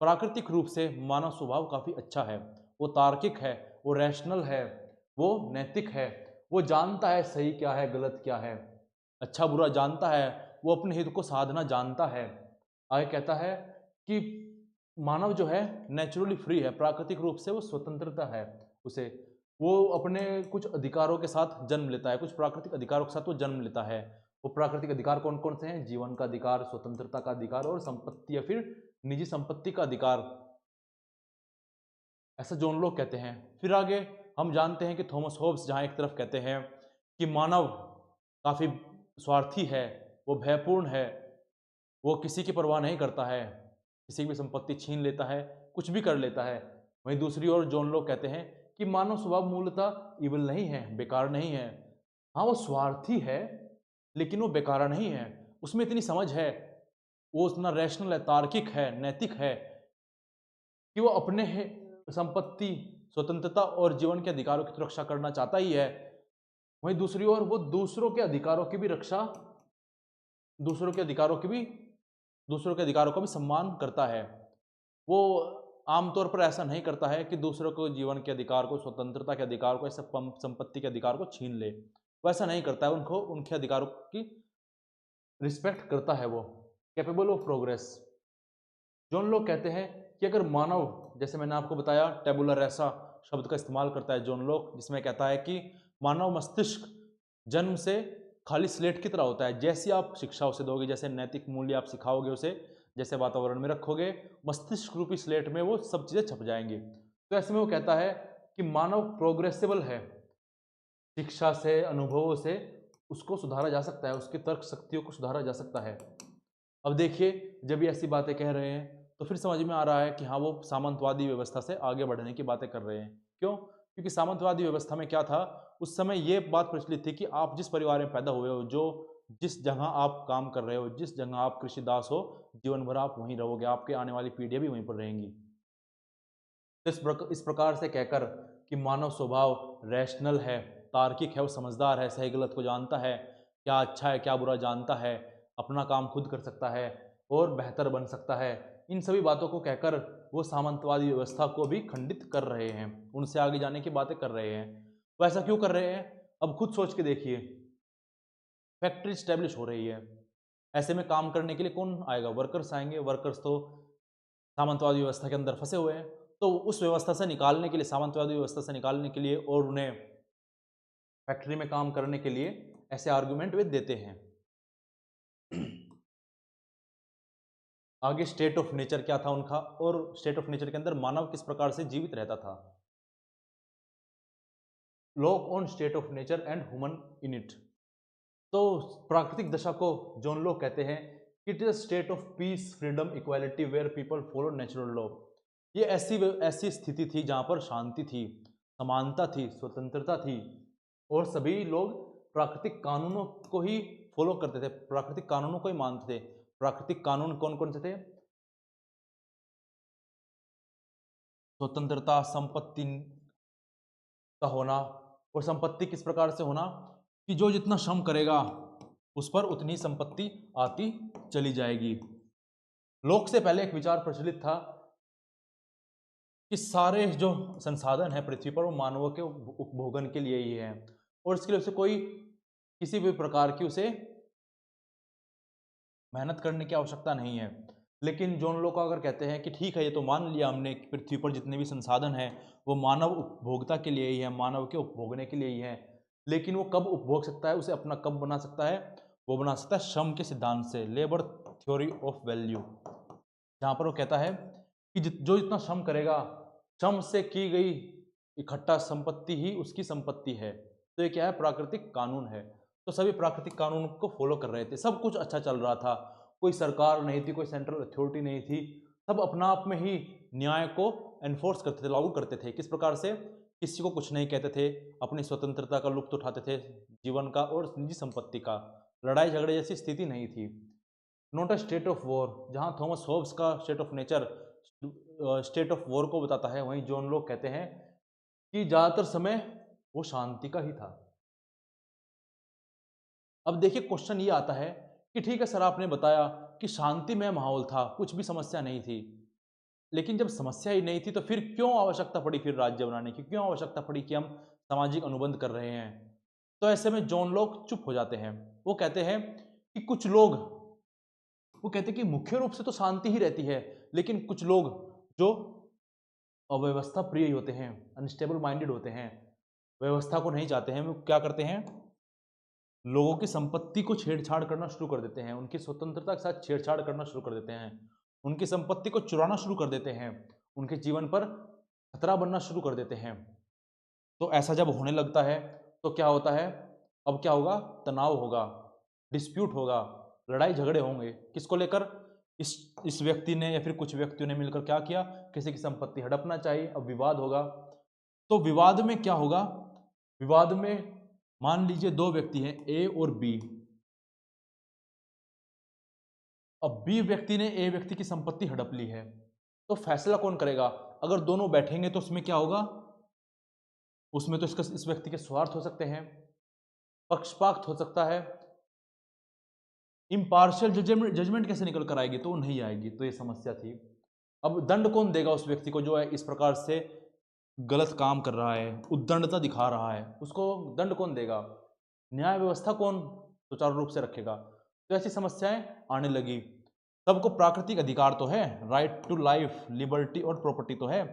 प्राकृतिक रूप से मानव स्वभाव काफ़ी अच्छा है, वो तार्किक है, वो रैशनल है, वो नैतिक है, वो जानता है सही क्या है गलत क्या है, अच्छा बुरा जानता है, वो अपने हित को साधना जानता है। आगे कहता है कि मानव जो है नेचुरली फ्री है, प्राकृतिक रूप से वो स्वतंत्रता है उसे, वो अपने कुछ अधिकारों के साथ जन्म लेता है, कुछ प्राकृतिक अधिकारों के साथ वो जन्म लेता है। वो प्राकृतिक अधिकार कौन कौन से हैं? जीवन का अधिकार, स्वतंत्रता का अधिकार और संपत्ति या फिर निजी संपत्ति का अधिकार, ऐसा जॉन लोक कहते हैं। फिर आगे हम जानते हैं कि थॉमस होब्स जहाँ एक तरफ कहते हैं कि मानव काफ़ी स्वार्थी है, वो भयपूर्ण है, वो किसी की परवाह नहीं करता है, किसी की भी संपत्ति छीन लेता है, कुछ भी कर लेता है। वहीं दूसरी ओर जॉन लोक कहते हैं कि मानव स्वभाव मूलतः इविल नहीं है, बेकार नहीं है। हाँ, वो स्वार्थी है लेकिन वो बेकारा नहीं है, उसमें इतनी समझ है, वो उतना रैशनल है, तार्किक है, नैतिक है कि वो अपने संपत्ति, स्वतंत्रता और जीवन के अधिकारों की तो रक्षा करना चाहता ही है। वहीं दूसरी ओर वो दूसरों के अधिकारों की भी रक्षा, दूसरों के अधिकारों की भी दूसरों के अधिकारों का भी सम्मान करता है। वो आमतौर पर ऐसा नहीं करता है कि दूसरों को जीवन के अधिकार को, स्वतंत्रता के अधिकार को, ऐसे संपत्ति के अधिकार को छीन ले, वो ऐसा नहीं करता है, उनको उनके अधिकारों की रिस्पेक्ट करता है। वो कैपेबल ऑफ प्रोग्रेस। जॉन लोक कहते हैं कि अगर मानव, जैसे मैंने आपको बताया, टेबुलर रैसा शब्द का इस्तेमाल करता है जॉन लोक, जिसमें कहता है कि मानव मस्तिष्क जन्म से खाली स्लेट की तरह होता है। जैसी आप शिक्षा उसे दोगे, जैसे नैतिक मूल्य आप सिखाओगे उसे, जैसे वातावरण में रखोगे, मस्तिष्क रूपी स्लेट में वो सब चीज़ें छप जाएंगी। तो ऐसे में वो कहता है कि मानव प्रोग्रेसिबल है, शिक्षा से, अनुभवों से उसको सुधारा जा सकता है, उसकी तर्क शक्तियों को सुधारा जा सकता है। अब देखिए, जब ये ऐसी बातें कह रहे हैं तो फिर समझ में आ रहा है कि हाँ, वो सामंतवादी व्यवस्था से आगे बढ़ने की बातें कर रहे हैं। क्यों? क्योंकि सामंतवादी व्यवस्था में क्या था, उस समय ये बात प्रचलित थी कि आप जिस परिवार में पैदा हुए हो, जो जिस जगह आप काम कर रहे हो, जिस जगह आप कृषिदास हो, जीवन भर आप वहीं रहोगे, आपके आने वाली पीढ़ियां भी वहीं पर रहेंगी। इस प्रकार से कहकर कि मानव स्वभाव रैशनल है, तार्किक है, वो समझदार है, सही गलत को जानता है, क्या अच्छा है क्या बुरा जानता है, अपना काम खुद कर सकता है और बेहतर बन सकता है, इन सभी बातों को कहकर वो सामंतवादी व्यवस्था को भी खंडित कर रहे हैं, उनसे आगे जाने की बातें कर रहे हैं। वो ऐसा क्यों कर रहे हैं? अब खुद सोच के देखिए, फैक्ट्री स्टैब्लिश हो रही है, ऐसे में काम करने के लिए कौन आएगा? वर्कर्स आएंगे। वर्कर्स तो सामंतवादी व्यवस्था के अंदर फंसे हुए हैं, तो उस व्यवस्था से निकालने के लिए, सामंतवादी व्यवस्था से निकालने के लिए और उन्हें फैक्ट्री में काम करने के लिए ऐसे आर्गुमेंट वे देते हैं। आगे स्टेट ऑफ नेचर क्या था उनका, और स्टेट ऑफ नेचर के अंदर मानव किस प्रकार से जीवित रहता था। Locke on state of nature and human in it. तो प्राकृतिक दशा को जॉन लॉक कहते हैं, it is a state of peace, freedom, equality where people follow natural law. ये ऐसी ऐसी स्थिति थी जहां पर शांति थी, समानता थी, स्वतंत्रता थी और सभी लोग प्राकृतिक कानूनों को ही फॉलो करते थे, प्राकृतिक कानूनों को ही मानते थे। प्राकृतिक कानून कौन कौन से थे? स्वतंत्रता, संपत्ति का होना, और संपत्ति किस प्रकार से होना कि जो जितना श्रम करेगा उस पर उतनी संपत्ति आती चली जाएगी। लोक से पहले एक विचार प्रचलित था कि सारे जो संसाधन है पृथ्वी पर वो मानवों के उपभोगन के लिए ही है और इसके लिए उसे कोई किसी भी प्रकार की उसे मेहनत करने की आवश्यकता नहीं है। लेकिन जॉन लोक अगर कहते हैं कि ठीक है, ये तो मान लिया हमने कि पृथ्वी पर जितने भी संसाधन हैं वो मानव उपभोक्ता के लिए ही है, मानव के उपभोगने के लिए ही है, लेकिन वो कब उपभोग सकता है, उसे अपना कब बना सकता है? वो बना सकता है श्रम के सिद्धांत से, लेबर थ्योरी ऑफ वैल्यू, जहाँ पर वो कहता है कि जो जितना श्रम करेगा, श्रम से की गई इकट्ठा संपत्ति ही उसकी संपत्ति है। तो ये क्या है? प्राकृतिक कानून है। तो सभी प्राकृतिक कानून को फॉलो कर रहे थे, सब कुछ अच्छा चल रहा था, कोई सरकार नहीं थी, कोई सेंट्रल अथॉरिटी नहीं थी, सब अपना आप में ही न्याय को एनफोर्स करते थे, लागू करते थे। किस प्रकार से? किसी को कुछ नहीं कहते थे, अपनी स्वतंत्रता का लुत्फ उठाते थे, जीवन का और निजी संपत्ति का, लड़ाई झगड़े जैसी स्थिति नहीं थी। Not a state of war, जहाँ थॉमस होब्स का state of nature state of war को बताता है, वहीं जॉन लोक कहते हैं कि ज़्यादातर समय वो शांति का ही था। अब देखिए, क्वेश्चन ये आता है कि ठीक है सर, आपने बताया कि शांतिमय माहौल था, कुछ भी समस्या नहीं थी, लेकिन जब समस्या ही नहीं थी तो फिर क्यों आवश्यकता पड़ी फिर राज्य बनाने की, क्यों आवश्यकता पड़ी कि हम सामाजिक अनुबंध कर रहे हैं। तो ऐसे में जॉन लॉक चुप हो जाते हैं। वो कहते हैं कि कुछ लोग, वो कहते हैं कि मुख्य रूप से तो शांति ही रहती है, लेकिन कुछ लोग जो अव्यवस्था प्रिय होते हैं, अनस्टेबल माइंडेड होते हैं, व्यवस्था को नहीं चाहते हैं, वो क्या करते हैं, लोगों की संपत्ति को छेड़छाड़ करना शुरू कर देते हैं, उनकी स्वतंत्रता के साथ छेड़छाड़ करना शुरू कर देते हैं, उनकी संपत्ति को चुराना शुरू कर देते हैं, उनके जीवन पर खतरा बनना शुरू कर देते हैं। तो ऐसा जब होने लगता है तो क्या होता है, अब क्या होगा, तनाव होगा, डिस्प्यूट होगा, लड़ाई झगड़े होंगे, किसको लेकर, इस व्यक्ति ने या फिर कुछ व्यक्तियों ने मिलकर क्या किया, किसी की संपत्ति हड़पना चाहिए, अब विवाद होगा। तो विवाद में क्या होगा, विवाद में मान लीजिए दो व्यक्ति हैं ए और बी। अब बी व्यक्ति ने ए व्यक्ति की संपत्ति हड़प ली है, तो फैसला कौन करेगा, अगर दोनों बैठेंगे तो उसमें क्या होगा, उसमें तो इस व्यक्ति के स्वार्थ हो सकते हैं, पक्षपात हो सकता है, इम्पार्शियल जजमेंट कैसे निकल कर आएगी, तो वो नहीं आएगी। तो ये समस्या थी। अब दंड कौन देगा उस व्यक्ति को जो है इस प्रकार से गलत काम कर रहा है, उद्दंडता दिखा रहा है, उसको दंड कौन देगा, न्याय व्यवस्था कौन सुचारू रूप से रखेगा। तो ऐसी समस्याएं आने लगी। सबको प्राकृतिक अधिकार तो है, राइट टू लाइफ, लिबर्टी और प्रॉपर्टी तो है,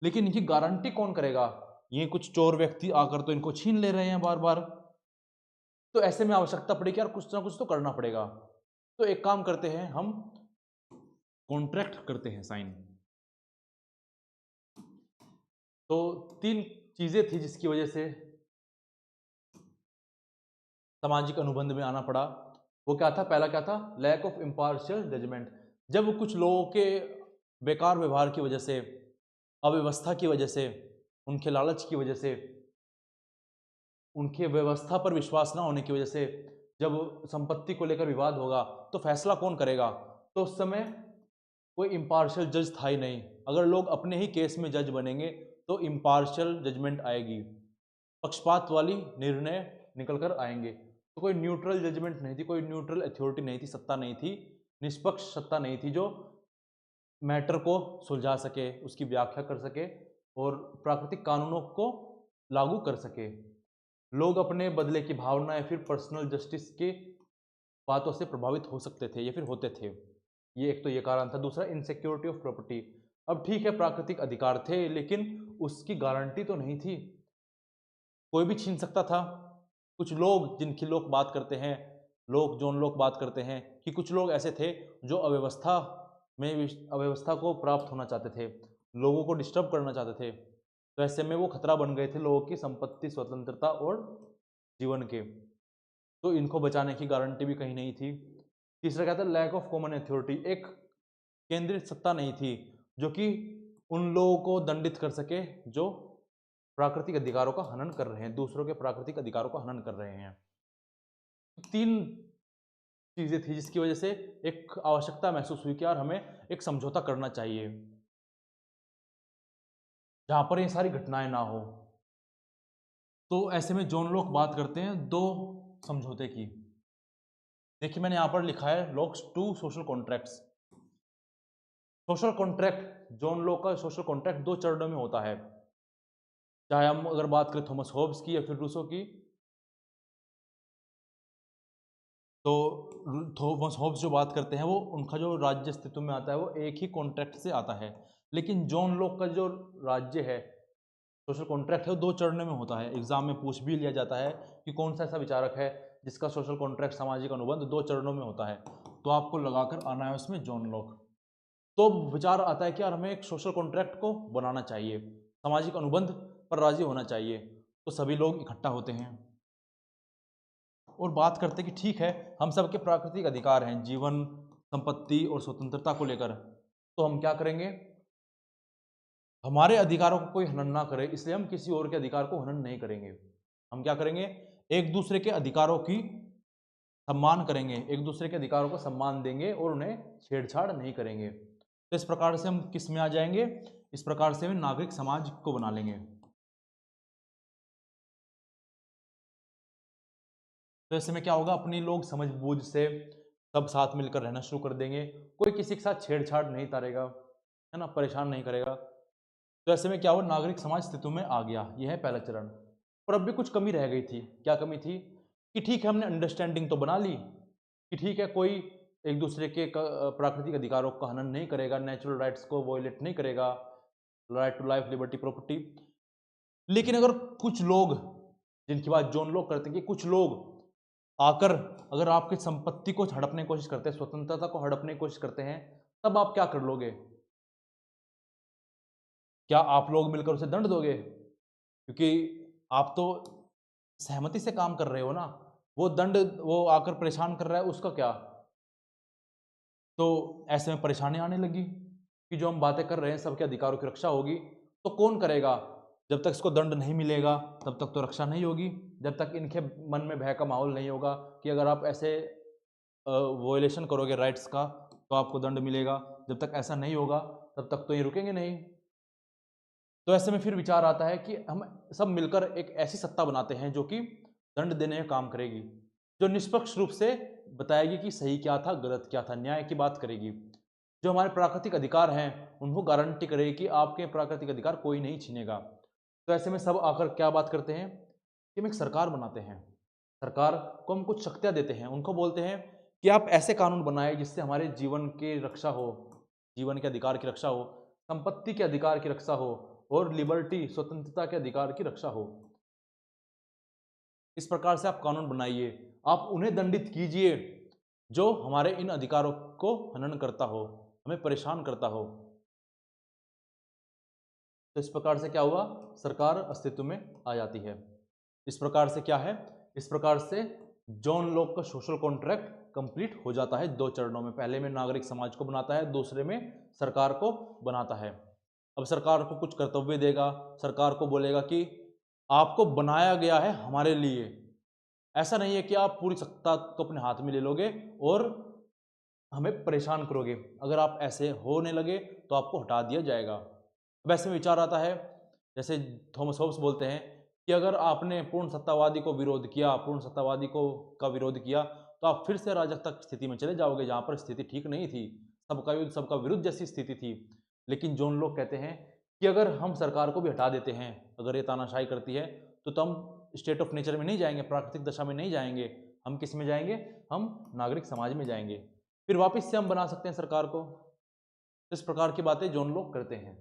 लेकिन इनकी गारंटी कौन करेगा, ये कुछ चोर व्यक्ति आकर तो इनको छीन ले रहे हैं बार बार। तो ऐसे में आवश्यकता पड़ेगी यार कुछ ना कुछ तो करना पड़ेगा। तो एक काम करते हैं, हम कॉन्ट्रैक्ट करते हैं साइन। तो तीन चीजें थी जिसकी वजह से सामाजिक अनुबंध में आना पड़ा। वो क्या था, पहला क्या था, लैक ऑफ इम्पार्शियल जजमेंट। जब कुछ लोगों के बेकार व्यवहार की वजह से, अव्यवस्था की वजह से, उनके लालच की वजह से, उनके व्यवस्था पर विश्वास ना होने की वजह से जब संपत्ति को लेकर विवाद होगा तो फैसला कौन करेगा, तो उस समय कोई इम्पार्शियल जज था ही नहीं। अगर लोग अपने ही केस में जज बनेंगे तो इम्पार्शियल जजमेंट आएगी, पक्षपात वाली निर्णय निकल कर आएंगे। तो कोई न्यूट्रल जजमेंट नहीं थी, कोई न्यूट्रल अथॉरिटी नहीं थी, सत्ता नहीं थी, निष्पक्ष सत्ता नहीं थी जो मैटर को सुलझा सके, उसकी व्याख्या कर सके और प्राकृतिक कानूनों को लागू कर सके। लोग अपने बदले की भावना या फिर पर्सनल जस्टिस के बातों से प्रभावित हो सकते थे या फिर होते थे। ये एक तो ये कारण था। दूसरा, इनसिक्योरिटी ऑफ प्रॉपर्टी। अब ठीक है प्राकृतिक अधिकार थे लेकिन उसकी गारंटी तो नहीं थी, कोई भी छीन सकता था। कुछ लोग, जिनकी लोग बात करते हैं, लोग जॉन लोग बात करते हैं कि कुछ लोग ऐसे थे जो अव्यवस्था को प्राप्त होना चाहते थे, लोगों को डिस्टर्ब करना चाहते थे। तो ऐसे में वो खतरा बन गए थे लोगों की संपत्ति, स्वतंत्रता और जीवन के। तो इनको बचाने की गारंटी भी कहीं नहीं थी। तीसरा क्या था, लैक ऑफ कॉमन अथॉरिटी। एक केंद्रित सत्ता नहीं थी जो कि उन लोगों को दंडित कर सके जो प्राकृतिक अधिकारों का हनन कर रहे हैं, दूसरों के प्राकृतिक अधिकारों का हनन कर रहे हैं। तीन चीजें थी जिसकी वजह से एक आवश्यकता महसूस हुई कि यार हमें एक समझौता करना चाहिए जहां पर ये सारी घटनाएं ना हो। तो ऐसे में जॉन लॉक बात करते हैं दो समझौते की। देखिए मैंने यहां पर लिखा है Locke's to social contracts. Social contract, John Locke का सोशल कॉन्ट्रैक्ट दो चरणों में होता है। चाहे हम अगर बात करें थॉमस होब्स की या फिर रूसो की, तो थॉमस होब्स जो बात करते हैं वो उनका जो राज्य अस्तित्व में आता है वो एक ही कॉन्ट्रैक्ट से आता है, लेकिन जॉन लॉक का जो राज्य है, सोशल कॉन्ट्रैक्ट है, वो दो चरणों में होता है। एग्जाम में पूछ भी लिया जाता है कि कौन सा ऐसा विचारक है जिसका सोशल कॉन्ट्रैक्ट, सामाजिक अनुबंध दो चरणों में होता है, तो आपको लगाकर आना है उसमें जॉन लॉक। तो विचार आता है कि यार हमें एक सोशल कॉन्ट्रैक्ट को बनाना चाहिए, सामाजिक अनुबंध पर राजी होना चाहिए। तो सभी लोग इकट्ठा होते हैं और बात करते हैं कि ठीक है हम सबके प्राकृतिक अधिकार हैं जीवन, संपत्ति और स्वतंत्रता को लेकर, तो हम क्या करेंगे, हमारे अधिकारों को कोई हनन ना करे, इसलिए हम किसी और के अधिकार को हनन नहीं करेंगे। हम क्या करेंगे, एक दूसरे के अधिकारों की सम्मान करेंगे, एक दूसरे के अधिकारों को सम्मान देंगे और उन्हें छेड़छाड़ नहीं करेंगे। तो इस प्रकार से हम किस में आ जाएंगे, इस प्रकार से हम नागरिक समाज को बना लेंगे। तो ऐसे में क्या होगा, अपनी लोग समझ बूझ से सब साथ मिलकर रहना शुरू कर देंगे, कोई किसी के साथ छेड़छाड़ नहीं करेगा। है ना, परेशान नहीं करेगा। तो ऐसे में क्या हुआ, नागरिक समाज अस्तित्व में आ गया। यह है पहला चरण। पर अब भी कुछ कमी रह गई थी। क्या कमी थी? कि ठीक है, हमने अंडरस्टैंडिंग तो बना ली कि ठीक है, कोई एक दूसरे के प्राकृतिक अधिकारों का हनन नहीं करेगा, नेचुरल राइट्स को वॉयलेट नहीं करेगा, right to life, liberty, property. लेकिन अगर कुछ लोग, जिनकी बात जॉन लॉक करते हैं, कि कुछ लोग आकर अगर आपकी संपत्ति को हड़पने की कोशिश करते हैं, स्वतंत्रता को हड़पने की कोशिश करते हैं, तब आप क्या कर लोगे? क्या आप लोग मिलकर उसे दंड दोगे? क्योंकि आप तो सहमति से काम कर रहे हो ना। वो दंड, वो आकर परेशान कर रहा है, उसका क्या? तो ऐसे में परेशानी आने लगी कि जो हम बातें कर रहे हैं सबके अधिकारों की रक्षा होगी, तो कौन करेगा? जब तक इसको दंड नहीं मिलेगा तब तक तो रक्षा नहीं होगी। जब तक इनके मन में भय का माहौल नहीं होगा कि अगर आप ऐसे वोलेशन करोगे राइट्स का तो आपको दंड मिलेगा, जब तक ऐसा नहीं होगा तब तक तो ये रुकेंगे नहीं। तो ऐसे में फिर विचार आता है कि हम सब मिलकर एक ऐसी सत्ता बनाते हैं जो कि दंड देने में काम करेगी, जो निष्पक्ष रूप से बताएगी कि सही क्या था, गलत क्या था, न्याय की बात करेगी। जो हमारे प्राकृतिक अधिकार हैं उनको गारंटी करेगी कि आपके प्राकृतिक अधिकार कोई नहीं छीनेगा। तो ऐसे में सब आकर क्या बात करते हैं कि हम एक सरकार बनाते हैं। सरकार को हम कुछ शक्तियां देते हैं, उनको बोलते हैं कि आप ऐसे कानून बनाए जिससे हमारे जीवन की रक्षा हो, जीवन के अधिकार की रक्षा हो, संपत्ति के अधिकार की रक्षा हो, और लिबर्टी, स्वतंत्रता के अधिकार की रक्षा हो। इस प्रकार से आप कानून बनाइए, आप उन्हें दंडित कीजिए जो हमारे इन अधिकारों को हनन करता हो, हमें परेशान करता हो। तो इस प्रकार से क्या हुआ, सरकार अस्तित्व में आ जाती है। इस प्रकार से क्या है, इस प्रकार से जॉन लॉक का सोशल कॉन्ट्रैक्ट कंप्लीट हो जाता है 2 चरणों में। पहले में नागरिक समाज को बनाता है, दूसरे में सरकार को बनाता है। अब सरकार को कुछ कर्तव्य देगा, सरकार को बोलेगा कि आपको बनाया गया है हमारे लिए। ऐसा नहीं है कि आप पूरी सत्ता को अपने हाथ में ले लोगे और हमें परेशान करोगे। अगर आप ऐसे होने लगे तो आपको हटा दिया जाएगा। अब ऐसे में विचार आता है, जैसे थॉमस हॉब्स बोलते हैं कि अगर आपने पूर्ण सत्तावादी को विरोध किया, पूर्ण सत्तावादी को का विरोध किया, तो आप फिर से अराजकता स्थिति में चले जाओगे जहाँ पर स्थिति ठीक नहीं थी, सबका युद्ध सबका विरुद्ध जैसी स्थिति थी। लेकिन जॉन लॉक कहते हैं कि अगर हम सरकार को भी हटा देते हैं, अगर ये तानाशाही करती है, तो हम स्टेट ऑफ नेचर में नहीं जाएंगे, प्राकृतिक दशा में नहीं जाएंगे, हम किस में जाएंगे, हम नागरिक समाज में जाएंगे। फिर वापस से हम बना सकते हैं सरकार को। इस प्रकार की बातें जॉन लॉक करते हैं।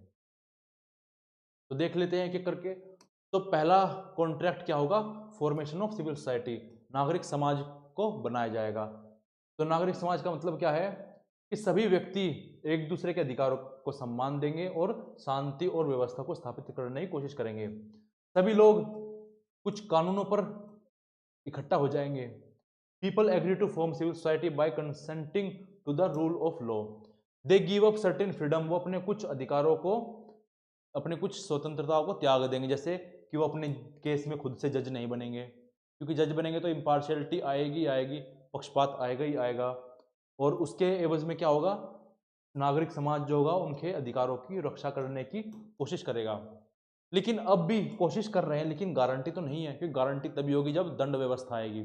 तो देख लेते हैं एक करके। तो पहला कॉन्ट्रैक्ट क्या होगा, फॉर्मेशन ऑफ सिविल सोसाइटी, नागरिक समाज को बनाया जाएगा। तो नागरिक समाज का मतलब क्या है कि सभी व्यक्ति एक दूसरे के अधिकारों को सम्मान देंगे और शांति और व्यवस्था को स्थापित करने की कोशिश करेंगे। सभी लोग कुछ कानूनों पर इकट्ठा हो जाएंगे। People agree to form civil society by consenting to the rule of law. They give up certain freedom, वो अपने कुछ अधिकारों को, अपने कुछ स्वतंत्रताओं को त्याग देंगे। जैसे कि वो अपने केस में खुद से जज नहीं बनेंगे, क्योंकि जज बनेंगे तो इम्पार्शियलिटी आएगी आएगी, पक्षपात आएगा ही आएगा। और उसके एवज में क्या होगा, नागरिक समाज जो होगा उनके अधिकारों की रक्षा करने की कोशिश करेगा। लेकिन अब भी कोशिश कर रहे हैं, लेकिन गारंटी तो नहीं है, क्योंकि गारंटी तभी होगी जब दंड व्यवस्था आएगी।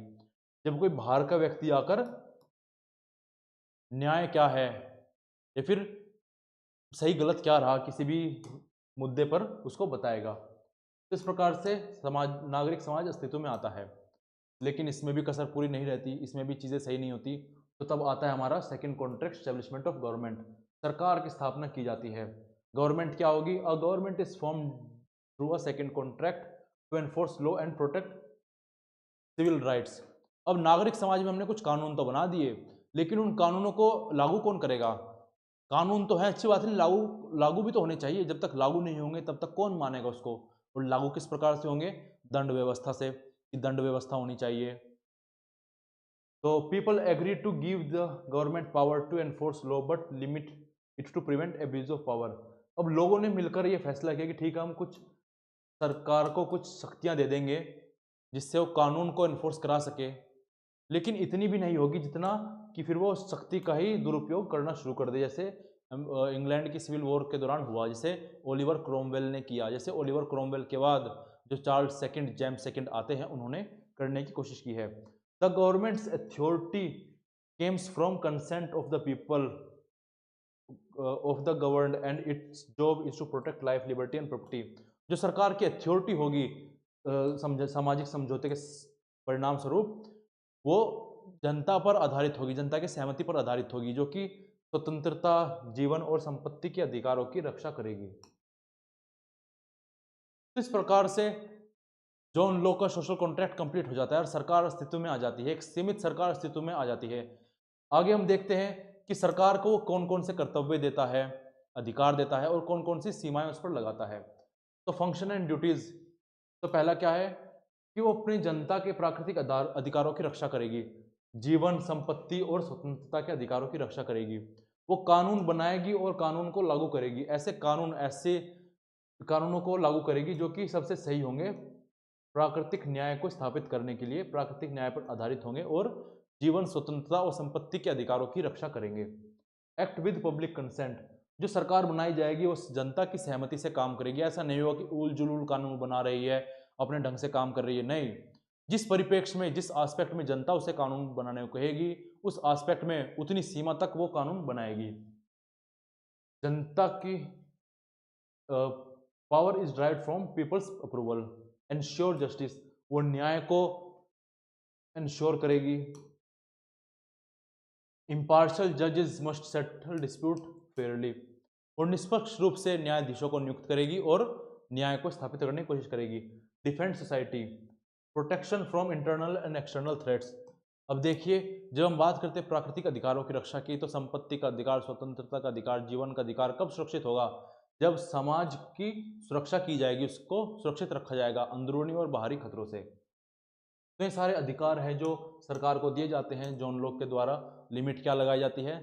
जब कोई बाहर का व्यक्ति आकर न्याय क्या है या फिर सही गलत क्या रहा किसी भी मुद्दे पर उसको बताएगा। तो इस प्रकार से समाज, नागरिक समाज अस्तित्व में आता है। लेकिन इसमें भी कसर पूरी नहीं रहती, इसमें भी चीज़ें सही नहीं होती। तो तब आता है हमारा second contract, establishment of government. सरकार की स्थापना की जाती है। गवर्नमेंट क्या होगी, a government is form through a second contract to enforce law and protect civil rights. अब नागरिक समाज में हमने कुछ कानून तो बना दिए, लेकिन उन कानूनों को लागू कौन करेगा? कानून तो है, अच्छी बात है, लागू लागू भी तो होने चाहिए। जब तक लागू नहीं होंगे तब तक कौन मानेगा उसको? और लागू किस प्रकार से होंगे, दंड व्यवस्था से, कि दंड व्यवस्था होनी चाहिए। तो people agree to give the government power to enforce law but limit it to prevent abuse of power. अब लोगों ने मिलकर ये फैसला किया कि ठीक है, हम कुछ सरकार को कुछ शक्तियां दे देंगे जिससे वो कानून को एनफोर्स करा सके, लेकिन इतनी भी नहीं होगी जितना कि फिर वो शक्ति का ही दुरुपयोग करना शुरू कर दे। जैसे इंग्लैंड की सिविल वॉर के दौरान हुआ, जैसे ओलिवर क्रोमवेल ने किया। जैसे ओलिवर क्रोमवेल के बाद जो चार्ल्स सेकंड, जेम्स सेकंड आते हैं, उन्होंने करने की कोशिश की है। The government's authority comes from consent of the people of the governed and its job is to protect life, liberty and property. जो सरकार की अथॉरिटी होगी सामाजिक समझौते के परिणाम स्वरूप, वो जनता पर आधारित होगी, जनता की सहमति पर आधारित होगी, जो कि स्वतंत्रता, जीवन और संपत्ति के अधिकारों की रक्षा करेगी। इस प्रकार से जॉन लॉक का सोशल कॉन्ट्रैक्ट कंप्लीट हो जाता है और सरकार अस्तित्व में आ जाती है, एक सीमित सरकार अस्तित्व में आ जाती है। आगे हम देखते हैं कि सरकार को कौन कौन से कर्तव्य देता है, अधिकार देता है और कौन कौन सी सीमाएं उस पर लगाता है। तो फंक्शन एंड ड्यूटीज, तो पहला क्या है कि वो अपनी जनता के प्राकृतिक अधिकारों की रक्षा करेगी, जीवन, संपत्ति और स्वतंत्रता के अधिकारों की रक्षा करेगी। वो कानून बनाएगी और कानून को लागू करेगी, ऐसे कानूनों को लागू करेगी जो कि सबसे सही होंगे, प्राकृतिक न्याय को स्थापित करने के लिए प्राकृतिक न्याय पर आधारित होंगे और जीवन, स्वतंत्रता और संपत्ति के अधिकारों की रक्षा करेंगे। एक्ट विद पब्लिक कंसेंट, जो सरकार बनाई जाएगी वो जनता की सहमति से काम करेगी। ऐसा नहीं होगा कि उल जुलूल कानून बना रही है, अपने ढंग से काम कर रही है, नहीं। जिस परिप्रेक्ष्य में, जिस एस्पेक्ट में जनता उसे कानून बनाने को कहेगी, उस एस्पेक्ट में उतनी सीमा तक वो कानून बनाएगी। जनता की power is derived from people's approval, ensure justice, वो न्याय को एंश्योर करेगी। इम्पार्शियल जजेस मस्ट सेटल डिस्प्यूट फेयरली, और निष्पक्ष रूप से न्यायाधीशों को नियुक्त करेगी और न्याय को स्थापित करने की कोशिश करेगी। Defend society, protection from internal and external threats. अब देखिए, जब हम बात करते हैं प्राकृतिक अधिकारों की रक्षा की, तो संपत्ति का अधिकार, स्वतंत्रता का अधिकार, जीवन का अधिकार कब सुरक्षित होगा? जब समाज की सुरक्षा की जाएगी, उसको सुरक्षित रखा जाएगा अंदरूनी और बाहरी खतरों से। तो ये सारे अधिकार हैं जो सरकार को दिए जाते हैं जॉन लॉक के द्वारा। लिमिट क्या लगाई जाती है?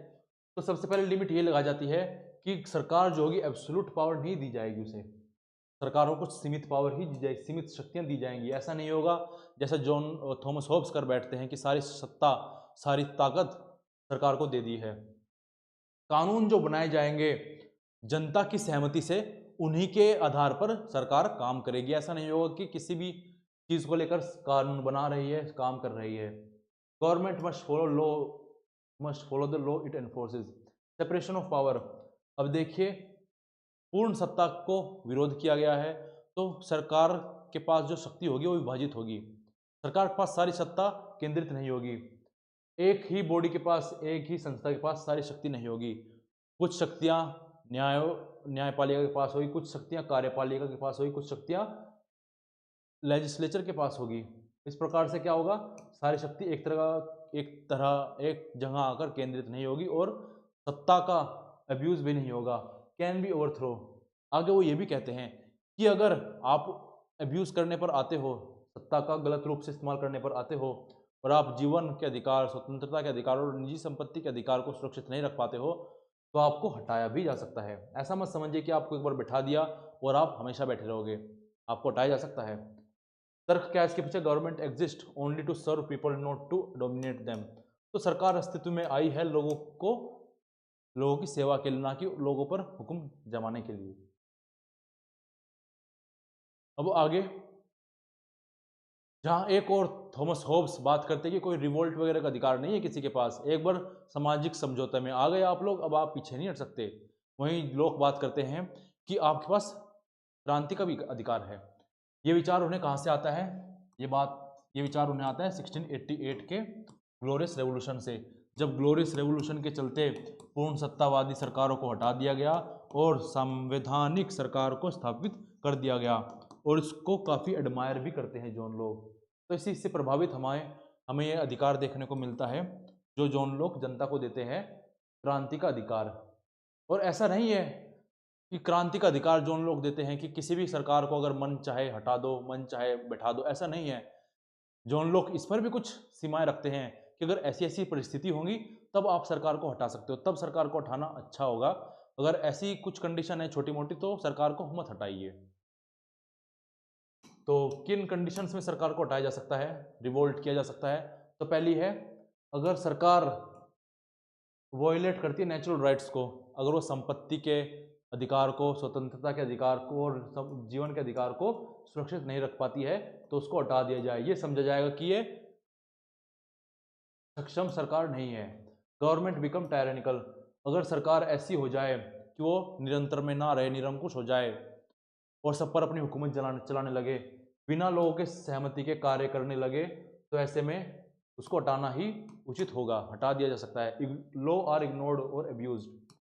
तो सबसे पहले लिमिट ये लगाई जाती है कि सरकार जो होगी एब्सोल्यूट पावर नहीं दी जाएगी उसे, सरकारों को सीमित पावर ही दी जाएगी, सीमित शक्तियां दी जाएंगी। ऐसा नहीं होगा जैसा जॉन थॉमस होब्स कर बैठते हैं कि सारी सत्ता, सारी ताकत सरकार को दे दी है। कानून जो बनाए जाएंगे जनता की सहमति से, उन्हीं के आधार पर सरकार काम करेगी। ऐसा नहीं होगा कि किसी भी चीज को लेकर कानून बना रही है, काम कर रही है। Government must follow the law it एनफोर्सेस। Separation of power, अब देखिए पूर्ण सत्ता को विरोध किया गया है, तो सरकार के पास जो शक्ति होगी वो विभाजित होगी। सरकार के पास सारी सत्ता केंद्रित नहीं होगी, एक ही बॉडी के पास, एक ही संस्था के पास सारी शक्ति नहीं होगी। कुछ शक्तियां न्यायपालिका के पास होगी, कुछ शक्तियां कार्यपालिका के पास होगी, कुछ शक्तियां लेजिस्लेचर के पास होगी। इस प्रकार से क्या होगा, सारी शक्ति एक जगह आकर केंद्रित नहीं होगी और सत्ता का अब्यूज भी नहीं होगा। कैन बी ओवरथ्रो, आगे वो ये भी कहते हैं कि अगर आप अब्यूज करने पर आते हो, सत्ता का गलत रूप से इस्तेमाल करने पर आते हो और आप जीवन के अधिकार, स्वतंत्रता के अधिकार और निजी संपत्ति के अधिकार को सुरक्षित नहीं रख पाते हो, तो आपको हटाया भी जा सकता है। ऐसा मत समझिए कि आपको एक बार बैठा दिया और आप हमेशा बैठे रहोगे, आपको हटाया जा सकता है। तर्क क्या है इसके पीछे? Government exist only to serve people, not to dominate them. तो सरकार अस्तित्व में आई है लोगों की सेवा के लिए, ना कि लोगों पर हुक्म जमाने के लिए। अब आगे जहां एक और थॉमस होब्स बात करते हैं कि कोई रिवोल्ट वगैरह का अधिकार नहीं है किसी के पास, एक बार सामाजिक समझौते में आ गए आप लोग, अब आप पीछे नहीं हट सकते। वहीं लोग बात करते हैं कि आपके पास क्रांति का भी अधिकार है। ये विचार उन्हें कहाँ से आता है? ये विचार उन्हें आता है 1688 के ग्लोरियस रेवोल्यूशन से, जब ग्लोरियस रेवोल्यूशन के चलते पूर्ण सत्तावादी सरकारों को हटा दिया गया और संवैधानिक सरकार को स्थापित कर दिया गया, और इसको काफ़ी एडमायर भी करते हैं जॉन लॉक। तो इसी से प्रभावित हमें ये अधिकार देखने को मिलता है जो जॉन लॉक जनता को देते हैं, क्रांति का अधिकार। और ऐसा नहीं है कि क्रांति का अधिकार जॉन लॉक देते हैं कि किसी भी सरकार को अगर मन चाहे हटा दो, मन चाहे बैठा दो, ऐसा नहीं है। जॉन लॉक इस पर भी कुछ सीमाएं रखते हैं कि अगर ऐसी ऐसी परिस्थिति होंगी तब आप सरकार को हटा सकते हो, तब सरकार को हटाना अच्छा होगा। अगर ऐसी कुछ कंडीशन है छोटी मोटी तो सरकार को मत हटाइए। तो किन कंडीशंस में सरकार को हटाया जा सकता है, रिवोल्ट किया जा सकता है? तो पहली है, अगर सरकार वॉयलेट करती है नेचुरल राइट्स को, अगर वो संपत्ति के अधिकार को, स्वतंत्रता के अधिकार को और जीवन के अधिकार को सुरक्षित नहीं रख पाती है, तो उसको हटा दिया जाए। ये समझा जाएगा कि ये सक्षम सरकार नहीं है। गवर्नमेंट बिकम टायरेनिकल, अगर सरकार ऐसी हो जाए कि वो निरंतर में ना रहे, निरंकुश हो जाए और सब पर अपनी हुकूमत चलाने लगे, बिना लोगों के सहमति के कार्य करने लगे, तो ऐसे में उसको हटाना ही उचित होगा, हटा दिया जा सकता है। लॉ आर इग्नोर्ड और अब्यूज्ड।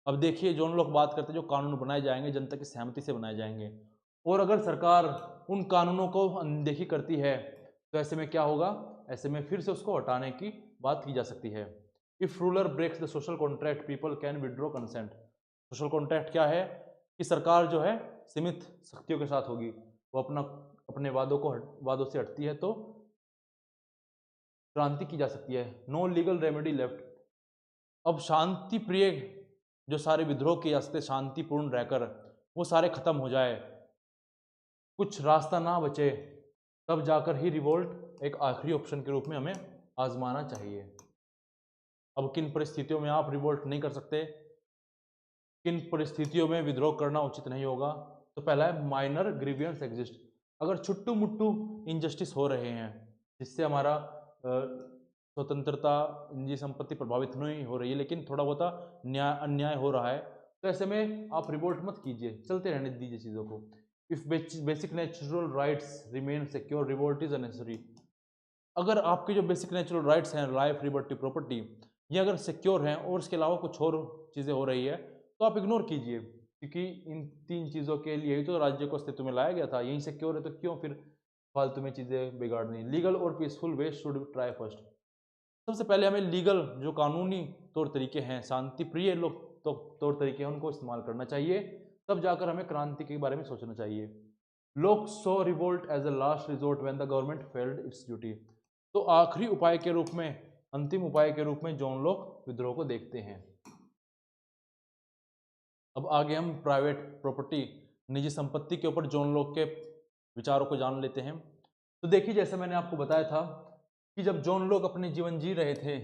अब देखिए, जो लोग बात करते हैं जो कानून बनाए जाएंगे जनता की सहमति से बनाए जाएंगे, और अगर सरकार उन कानूनों को अनदेखी करती है तो ऐसे में क्या होगा, ऐसे में फिर से उसको हटाने की बात की जा सकती है। If ruler breaks the social contract people can withdraw consent. Social contract क्या है कि सरकार जो है सीमित शक्तियों के साथ होगी, वो अपने वादों से हटती है तो क्रांति की जा सकती है। No legal remedy left. अब शांति प्रिय जो सारे विद्रोह किए जा सकते शांतिपूर्ण रहकर, वो सारे खत्म हो जाए, कुछ रास्ता ना बचे, तब जाकर ही रिवोल्ट एक आखिरी ऑप्शन के रूप में हमें आजमाना चाहिए। अब किन परिस्थितियों में आप रिवोल्ट नहीं कर सकते, किन परिस्थितियों में विद्रोह करना उचित नहीं होगा, तो पहला है माइनर ग्रीवियंस एग्जिस्ट। अगर छुट्टू मुट्टू इनजस्टिस हो रहे हैं जिससे हमारा स्वतंत्रता, निजी संपत्ति प्रभावित नहीं हो रही है, लेकिन थोड़ा बहुत अन्याय हो रहा है, तो ऐसे में आप रिवोल्ट मत कीजिए, चलते रहने दीजिए चीज़ों को। If basic natural rights remain secure revolt is unnecessary. अगर आपके जो बेसिक नेचुरल राइट्स हैं, लाइफ, लिबर्टी, प्रॉपर्टी, ये अगर सिक्योर हैं और इसके अलावा कुछ और चीज़ें हो रही है, तो आप इग्नोर कीजिए, क्योंकि इन 3 चीज़ों के लिए ही तो राज्य को अस्तित्व में लाया गया था। यही सिक्योर है तो क्यों फिर फालतू में चीज़ें बिगाड़नी। लीगल और peaceful way should try first. सबसे पहले हमें लीगल जो कानूनी तौर तरीके हैं, शांति प्रिय लोग तो तौर तरीके हैं, उनको इस्तेमाल करना चाहिए, तब जाकर हमें क्रांति के बारे में सोचना चाहिए। Locke saw revolt as a last resort when the government failed its duty. तो आखिरी उपाय के रूप में, अंतिम उपाय के रूप में जॉन लॉक विद्रोह को देखते हैं। अब आगे हम प्राइवेट प्रॉपर्टी, निजी संपत्ति के ऊपर जॉन लॉक के विचारों को जान लेते हैं। तो देखिए, जैसे मैंने आपको बताया था कि जब जॉन लॉक अपने जीवन जी रहे थे,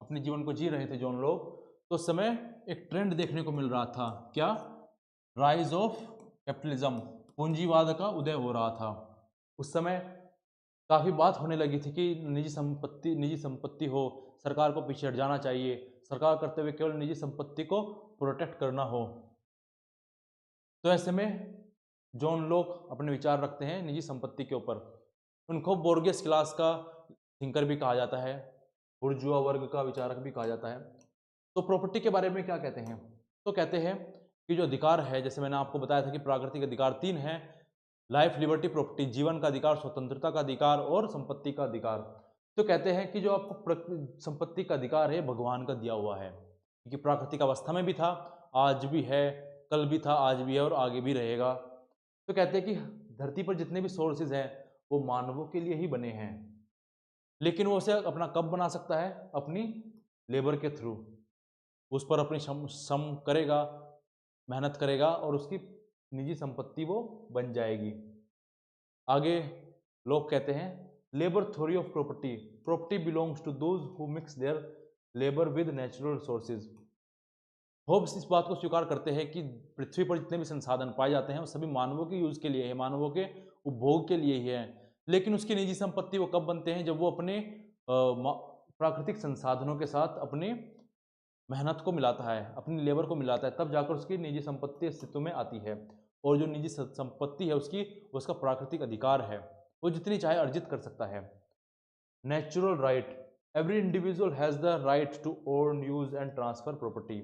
अपने जीवन को जी रहे थे जॉन लॉक, तो उस समय एक ट्रेंड देखने को मिल रहा था। क्या? राइज ऑफ कैपिटलिज्म, पूंजीवाद का उदय हो रहा था। उस समय काफ़ी बात होने लगी थी कि निजी संपत्ति हो, सरकार को पीछे हट जाना चाहिए, सरकार करते हुए केवल निजी संपत्ति को प्रोटेक्ट करना हो। तो ऐसे में जॉन लॉक अपने विचार रखते हैं निजी संपत्ति के ऊपर। उनको बोर्गियस क्लास का थिंकर भी कहा जाता है, बुर्जुआ वर्ग का विचारक भी कहा जाता है। तो प्रॉपर्टी के बारे में क्या कहते हैं? तो कहते हैं कि जो अधिकार है, जैसे मैंने आपको बताया था कि प्राकृतिक अधिकार 3 हैं, लाइफ, लिबर्टी, प्रॉपर्टी, जीवन का अधिकार, स्वतंत्रता का अधिकार और संपत्ति का अधिकार। तो कहते हैं कि जो आपको संपत्ति का अधिकार है भगवान का दिया हुआ है, क्योंकि प्राकृतिक अवस्था में भी था, आज भी है, कल भी था, आज भी है और आगे भी रहेगा। तो कहते हैं कि धरती पर जितने भी सोर्सेज हैं वो मानवों के लिए ही बने हैं, लेकिन वो उसे अपना कब बना सकता है? अपनी लेबर के थ्रू। उस पर अपनी श्रम करेगा, मेहनत करेगा और उसकी निजी संपत्ति वो बन जाएगी। आगे लोग कहते हैं labour theory of property, property belongs to those who mix their labour with natural resources. Hobbes इस बात को स्वीकार करते हैं कि पृथ्वी पर जितने भी संसाधन पाए जाते हैं वो सभी मानवों के यूज के लिए है, मानवों के उपभोग के लिए ही है, लेकिन उसकी निजी संपत्ति वो कब बनते हैं? जब वो अपने प्राकृतिक संसाधनों के साथ अपने मेहनत को मिलाता है, अपनी लेबर को मिलाता है, तब जाकर उसकी निजी संपत्ति अस्तित्व में आती है। और जो निजी संपत्ति है उसका प्राकृतिक अधिकार है, वो जितनी चाहे अर्जित कर सकता है। Natural right, every individual has the right to own, use and transfer property.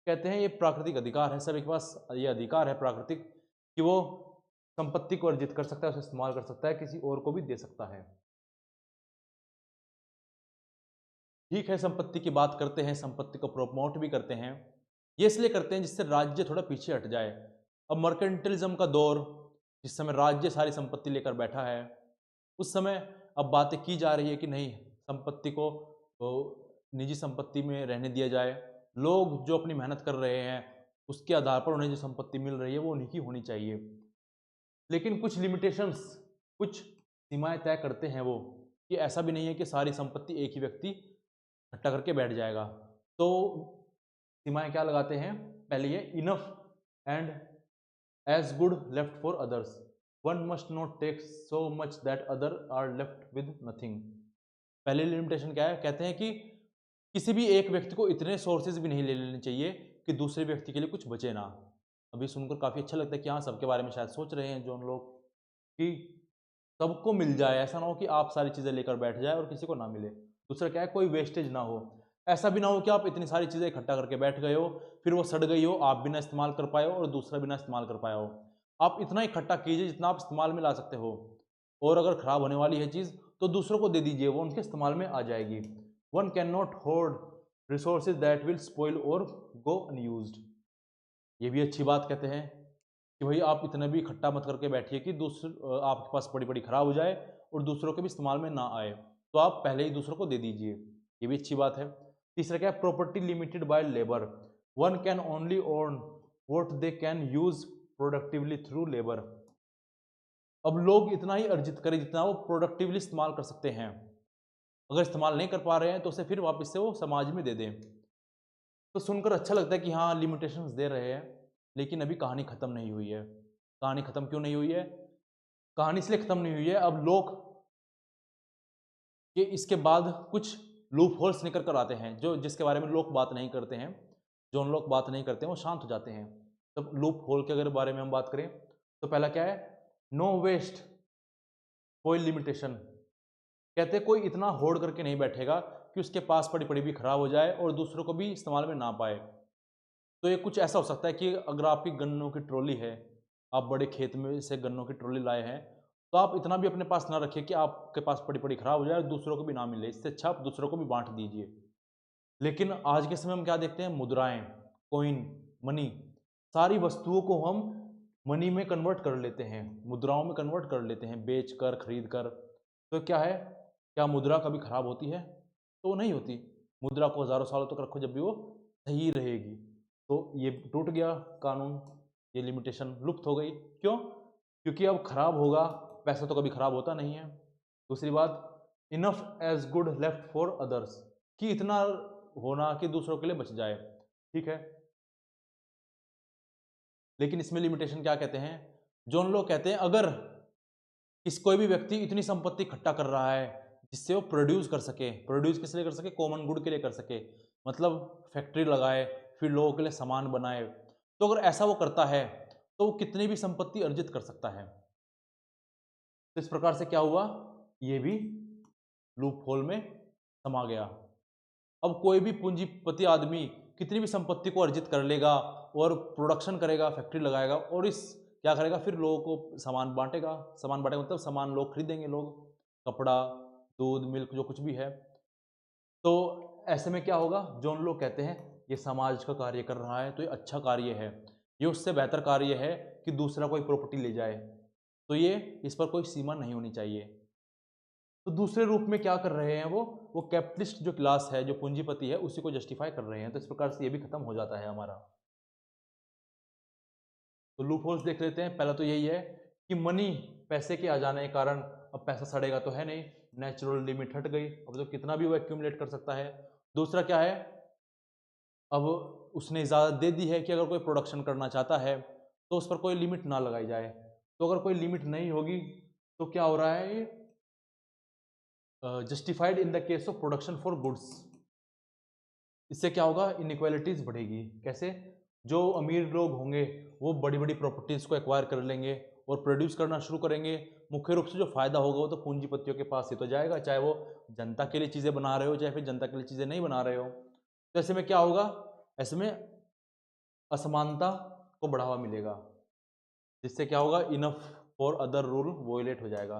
कहते हैं ये प्राकृतिक अधिकार है, सभी के पास ये अधिकार है प्राकृतिक कि वो संपत्ति को अर्जित कर सकता है, उसे इस्तेमाल कर सकता है, किसी और को भी दे सकता है। ठीक है, संपत्ति की बात करते हैं, संपत्ति को प्रमोट भी करते हैं। ये इसलिए करते हैं जिससे राज्य थोड़ा पीछे हट जाए। अब मर्केंटिलिज्म का दौर, जिस समय राज्य सारी संपत्ति लेकर बैठा है, उस समय अब बातें की जा रही है कि नहीं, संपत्ति को निजी संपत्ति में रहने दिया जाए, लोग जो अपनी मेहनत कर रहे हैं उसके आधार पर उन्हें जो संपत्ति मिल रही है वो उन्हीं की होनी चाहिए। लेकिन कुछ लिमिटेशंस, कुछ सीमाएं तय करते हैं वो, कि ऐसा भी नहीं है कि सारी संपत्ति एक ही व्यक्ति इकट्ठा करके बैठ जाएगा। तो सीमाएं क्या लगाते हैं? पहले ये enough and as good left for others, one must not take so much that other are left with nothing. पहले लिमिटेशन क्या है? कहते हैं कि किसी भी एक व्यक्ति को इतने सोर्सेज भी नहीं ले लेने चाहिए कि दूसरे व्यक्ति के लिए कुछ बचे ना। अभी सुनकर काफ़ी अच्छा लगता है कि हाँ, सबके बारे में शायद सोच रहे हैं जो हम लोग, कि सबको मिल जाए, ऐसा ना हो कि आप सारी चीज़ें लेकर बैठ जाए और किसी को ना मिले। दूसरा क्या है, कोई वेस्टेज ना हो। ऐसा भी ना हो कि आप इतनी सारी चीज़ें इकट्ठा करके बैठ गए हो, फिर वो सड़ गई हो, आप बिना इस्तेमाल कर पाए हो और दूसरा बिना इस्तेमाल कर पाया हो। आप इतना इकट्ठा कीजिए जितना आप इस्तेमाल में ला सकते हो, और अगर खराब होने वाली है चीज़ तो दूसरों को दे दीजिए, वो उनके इस्तेमाल में आ जाएगी। One can not horde resources that will spoil और गो अनयूज्ड। ये भी अच्छी बात कहते हैं कि भाई आप इतना भी इकट्ठा मत करके बैठिए कि आपके पास पड़ी पड़ी खराब हो जाए और दूसरों के भी इस्तेमाल में ना आए, तो आप पहले ही दूसरों को दे दीजिए। ये भी अच्छी बात है। तीसरा क्या है, property limited by labour. One can only own what they can use productively through labour. अब लोग इतना ही अर्जित करें जितना वो प्रोडक्टिवली इस्तेमाल कर सकते हैं। अगर इस्तेमाल नहीं कर पा रहे हैं तो उसे फिर वापस से वो समाज में दे दें। तो सुनकर अच्छा लगता है कि हाँ, लिमिटेशंस दे रहे हैं, लेकिन अभी कहानी ख़त्म नहीं हुई है। कहानी ख़त्म क्यों नहीं हुई है? कहानी इसलिए ख़त्म नहीं हुई है, अब लोग कि इसके बाद कुछ लूप होल्स निकल कर आते हैं, जो जिसके बारे में लोग बात नहीं करते हैं। जो उन लोग बात नहीं करते हैं वो शांत हो जाते हैं। तो लूप होल के अगर बारे में हम बात करें तो पहला क्या है, नो वेस्ट कोई लिमिटेशन। कहते हैं कोई इतना होड़ करके नहीं बैठेगा कि उसके पास पड़ी पड़ी भी खराब हो जाए और दूसरों को भी इस्तेमाल में ना पाए। तो ये कुछ ऐसा हो सकता है कि अगर आपकी गन्नों की ट्रॉली है, आप बड़े खेत में से गन्नों की ट्रॉली लाए हैं, तो आप इतना भी अपने पास ना रखिए कि आपके पास पड़ी पड़ी खराब हो जाए और दूसरों को भी ना मिले। इससे अच्छा आप दूसरों को भी बांट दीजिए। लेकिन आज के समय में क्या देखते हैं, मुद्राएं, कॉइन, मनी, सारी वस्तुओं को हम मनी में कन्वर्ट कर लेते हैं, मुद्राओं में कन्वर्ट कर लेते हैं, बेच कर खरीद कर। तो क्या है, क्या मुद्रा कभी खराब होती है? तो नहीं होती। मुद्रा को हजारों सालों तक रखो, जब भी वो सही रहेगी। तो ये टूट गया कानून, ये लिमिटेशन लुप्त हो गई। क्यों? क्योंकि अब खराब होगा, पैसा तो कभी खराब होता नहीं है। दूसरी बात, enough as good left for others, कि इतना होना कि दूसरों के लिए बच जाए। ठीक है, लेकिन इसमें लिमिटेशन क्या कहते हैं, जो लोग कहते हैं अगर कोई भी व्यक्ति इतनी संपत्ति इकट्ठा कर रहा है जिससे वो प्रोड्यूस कर सके, प्रोड्यूस किस लिए कर सके, कॉमन गुड के लिए कर सके, मतलब फैक्ट्री लगाए, फिर लोगों के लिए सामान बनाए, तो अगर ऐसा वो करता है तो वो कितनी भी संपत्ति अर्जित कर सकता है। तो इस प्रकार से क्या हुआ, ये भी लूप होल में समा गया। अब कोई भी पूंजीपति आदमी कितनी भी संपत्ति को अर्जित कर लेगा और प्रोडक्शन करेगा, फैक्ट्री लगाएगा और इस क्या करेगा, फिर लोगों को सामान बांटेगा। सामान बांटेगा मतलब सामान लोग खरीदेंगे, लोग कपड़ा, दूध, मिल्क, जो कुछ भी है। तो ऐसे में क्या होगा, जो उन लोग कहते हैं ये समाज का कार्य कर रहा है तो ये अच्छा कार्य है, ये उससे बेहतर कार्य है कि दूसरा कोई प्रॉपर्टी ले जाए, तो ये इस पर कोई सीमा नहीं होनी चाहिए। तो दूसरे रूप में क्या कर रहे हैं, वो कैपिटलिस्ट जो क्लास है, जो पूंजीपति है, उसी को जस्टिफाई कर रहे हैं। तो इस प्रकार से ये भी खत्म हो जाता है हमारा। तो लूप होल्स देख लेते हैं। पहला तो यही है कि मनी, पैसे के आ जाने के कारण अब पैसा सड़ेगा तो है नहीं, नेचुरल लिमिट हट गई, अब तो कितना भी वो एक्यूमुलेट कर सकता है। दूसरा क्या है, अब उसने इजाज़त दे दी है कि अगर कोई प्रोडक्शन करना चाहता है तो उस पर कोई लिमिट ना लगाई जाए। तो अगर कोई लिमिट नहीं होगी तो क्या हो रहा है, ये justified in the case of production for goods. इससे क्या होगा, इनइक्वालिटीज बढ़ेगी। कैसे? जो अमीर लोग होंगे वो बड़ी बड़ी प्रॉपर्टीज को एक्वायर कर लेंगे और प्रोड्यूस करना शुरू करेंगे। मुख्य रूप से जो फायदा होगा वो तो पूंजीपतियों के पास ही तो जाएगा, चाहे वो जनता के लिए चीज़ें बना रहे हो चाहे फिर जनता के लिए चीज़ें नहीं बना रहे हो। तो ऐसे में क्या होगा, ऐसे में असमानता को बढ़ावा मिलेगा, जिससे क्या होगा, enough for other rule violate हो जाएगा।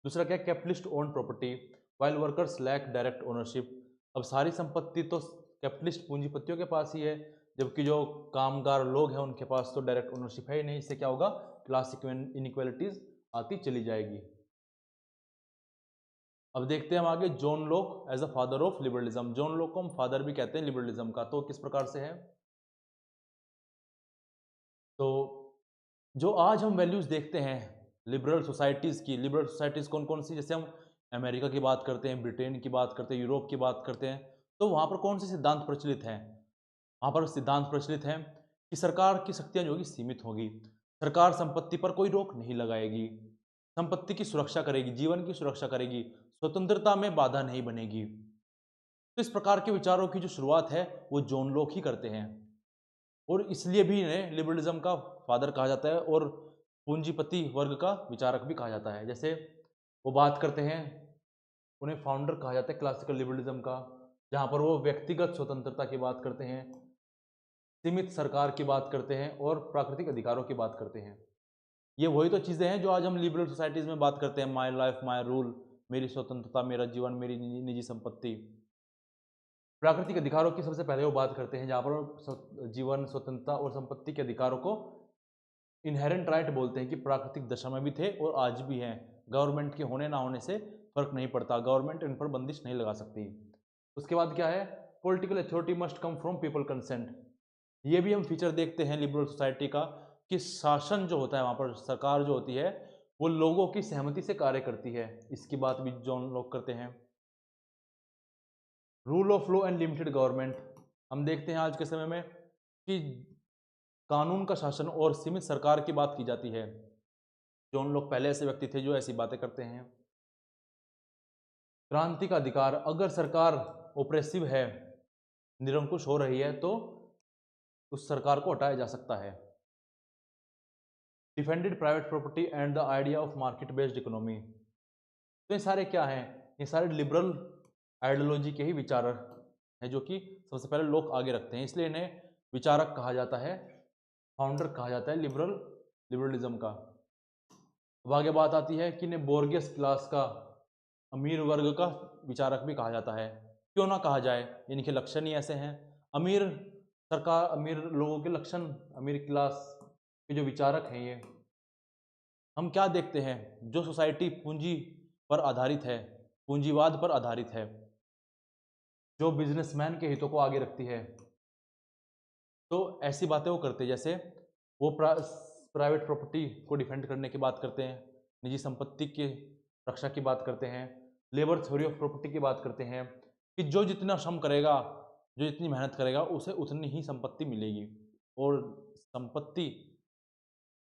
दूसरा क्या, capitalist own property while workers lack direct ownership. अब सारी संपत्ति तो कैपिटलिस्ट पूंजीपतियों के पास ही है, जबकि जो कामगार लोग हैं उनके पास तो डायरेक्ट ओनरशिप है ही नहीं। इससे क्या होगा, क्लास इनइक्वालिटीज आती चली जाएगी। अब देखते हैं हम आगे, John Locke as a father of liberalism. John Locke को हम फादर भी कहते हैं लिबरलिज्म का। तो किस प्रकार से है, तो जो आज हम वैल्यूज देखते हैं लिबरल सोसाइटीज़ की, लिबरल सोसाइटीज़ कौन कौन सी, जैसे हम अमेरिका की बात करते हैं, ब्रिटेन की बात करते हैं, यूरोप की बात करते हैं, तो वहाँ पर कौन से सिद्धांत प्रचलित हैं? वहाँ पर सिद्धांत प्रचलित हैं कि सरकार की शक्तियाँ जो होगी सीमित होगी, सरकार संपत्ति पर कोई रोक नहीं लगाएगी, संपत्ति की सुरक्षा करेगी, जीवन की सुरक्षा करेगी, स्वतंत्रता में बाधा नहीं बनेगी। तो इस प्रकार के विचारों की जो शुरुआत है वो जॉन लॉक ही करते हैं, और इसलिए भी इन्हें लिबरलिज्म का फादर कहा जाता है और पूंजीपति वर्ग का विचारक भी कहा जाता है। जैसे वो बात करते हैं, उन्हें फाउंडर कहा जाता है क्लासिकल लिबरलिज्म का, जहाँ पर वो व्यक्तिगत स्वतंत्रता की बात करते हैं, सीमित सरकार की बात करते हैं और प्राकृतिक अधिकारों की बात करते हैं। ये वही तो चीज़ें हैं जो आज हम लिबरल सोसाइटीज़ में बात करते हैं, माई लाइफ माई रूल, मेरी स्वतंत्रता मेरा जीवन मेरी निजी संपत्ति। प्राकृतिक अधिकारों की सबसे पहले वो बात करते हैं, जहाँ पर जीवन, स्वतंत्रता और संपत्ति के अधिकारों को इनहेरेंट राइट बोलते हैं कि प्राकृतिक दशा में भी थे और आज भी हैं। गवर्नमेंट के होने ना होने से फर्क नहीं पड़ता, गवर्नमेंट इन पर बंदिश नहीं लगा सकती। उसके बाद क्या है, political authority must come from people consent. ये भी हम फीचर देखते हैं लिबरल सोसाइटी का कि शासन जो होता है, वहाँ पर सरकार जो होती है वो लोगों की सहमति से कार्य करती है। इसकी बात भी जॉन लॉक करते हैं। Rule of law and limited government, हम देखते हैं आज के समय में कि कानून का शासन और सीमित सरकार की बात की जाती है। जॉन लॉक पहले ऐसे व्यक्ति थे जो ऐसी बातें करते हैं। क्रांति का अधिकार, अगर सरकार ओप्रेसिव है, निरंकुश हो रही है, तो उस सरकार को हटाया जा सकता है। Defended private property and the idea of market based economy, तो ये सारे क्या हैं, ये सारे लिबरल आइडियोलॉजी के ही विचारक हैं, जो कि सबसे पहले लोग आगे रखते हैं, इसलिए इन्हें विचारक कहा जाता है, फाउंडर कहा जाता है लिबरलिज्म का। अब आगे बात आती है कि इन्हें बोर्गियस क्लास का, अमीर वर्ग का विचारक भी कहा जाता है। क्यों ना कहा जाए, इनके लक्षण ही ऐसे हैं। अमीर सरकार, अमीर लोगों के लक्षण, अमीर क्लास के जो विचारक हैं, ये हम क्या देखते हैं, जो सोसाइटी पूंजी पर आधारित है, पूंजीवाद पर आधारित है, जो बिजनेसमैन के हितों को आगे रखती है, तो ऐसी बातें वो करते हैं। जैसे वो प्राइवेट प्रॉपर्टी को डिफेंड करने की बात करते हैं, निजी संपत्ति की रक्षा की बात करते हैं, लेबर थ्योरी ऑफ प्रॉपर्टी की बात करते हैं कि जो जितना श्रम करेगा, जो जितनी मेहनत करेगा, उसे उतनी ही संपत्ति मिलेगी, और संपत्ति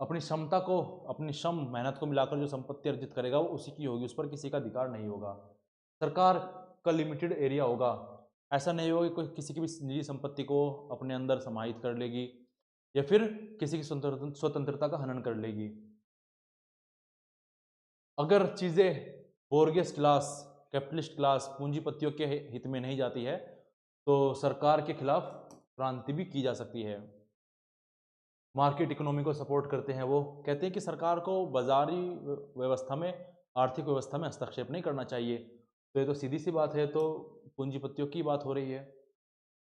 अपनी क्षमता को, अपनी श्रम मेहनत को मिलाकर जो संपत्ति अर्जित करेगा वो उसी की होगी, उस पर किसी का अधिकार नहीं होगा। सरकार का लिमिटेड एरिया होगा, ऐसा नहीं होगा कि कोई किसी की भी निजी संपत्ति को अपने अंदर समाहित कर लेगी या फिर किसी की स्वतंत्रता का हनन कर लेगी। अगर चीज़ें बोर्गियस क्लास, कैपिटलिस्ट क्लास, पूंजीपतियों के हित में नहीं जाती है, तो सरकार के खिलाफ क्रांति भी की जा सकती है। मार्केट इकोनॉमी को सपोर्ट करते हैं, वो कहते हैं कि सरकार को बाजारी व्यवस्था में, आर्थिक व्यवस्था में हस्तक्षेप नहीं करना चाहिए। तो ये तो सीधी सी बात है, तो पूंजीपतियों की बात हो रही है।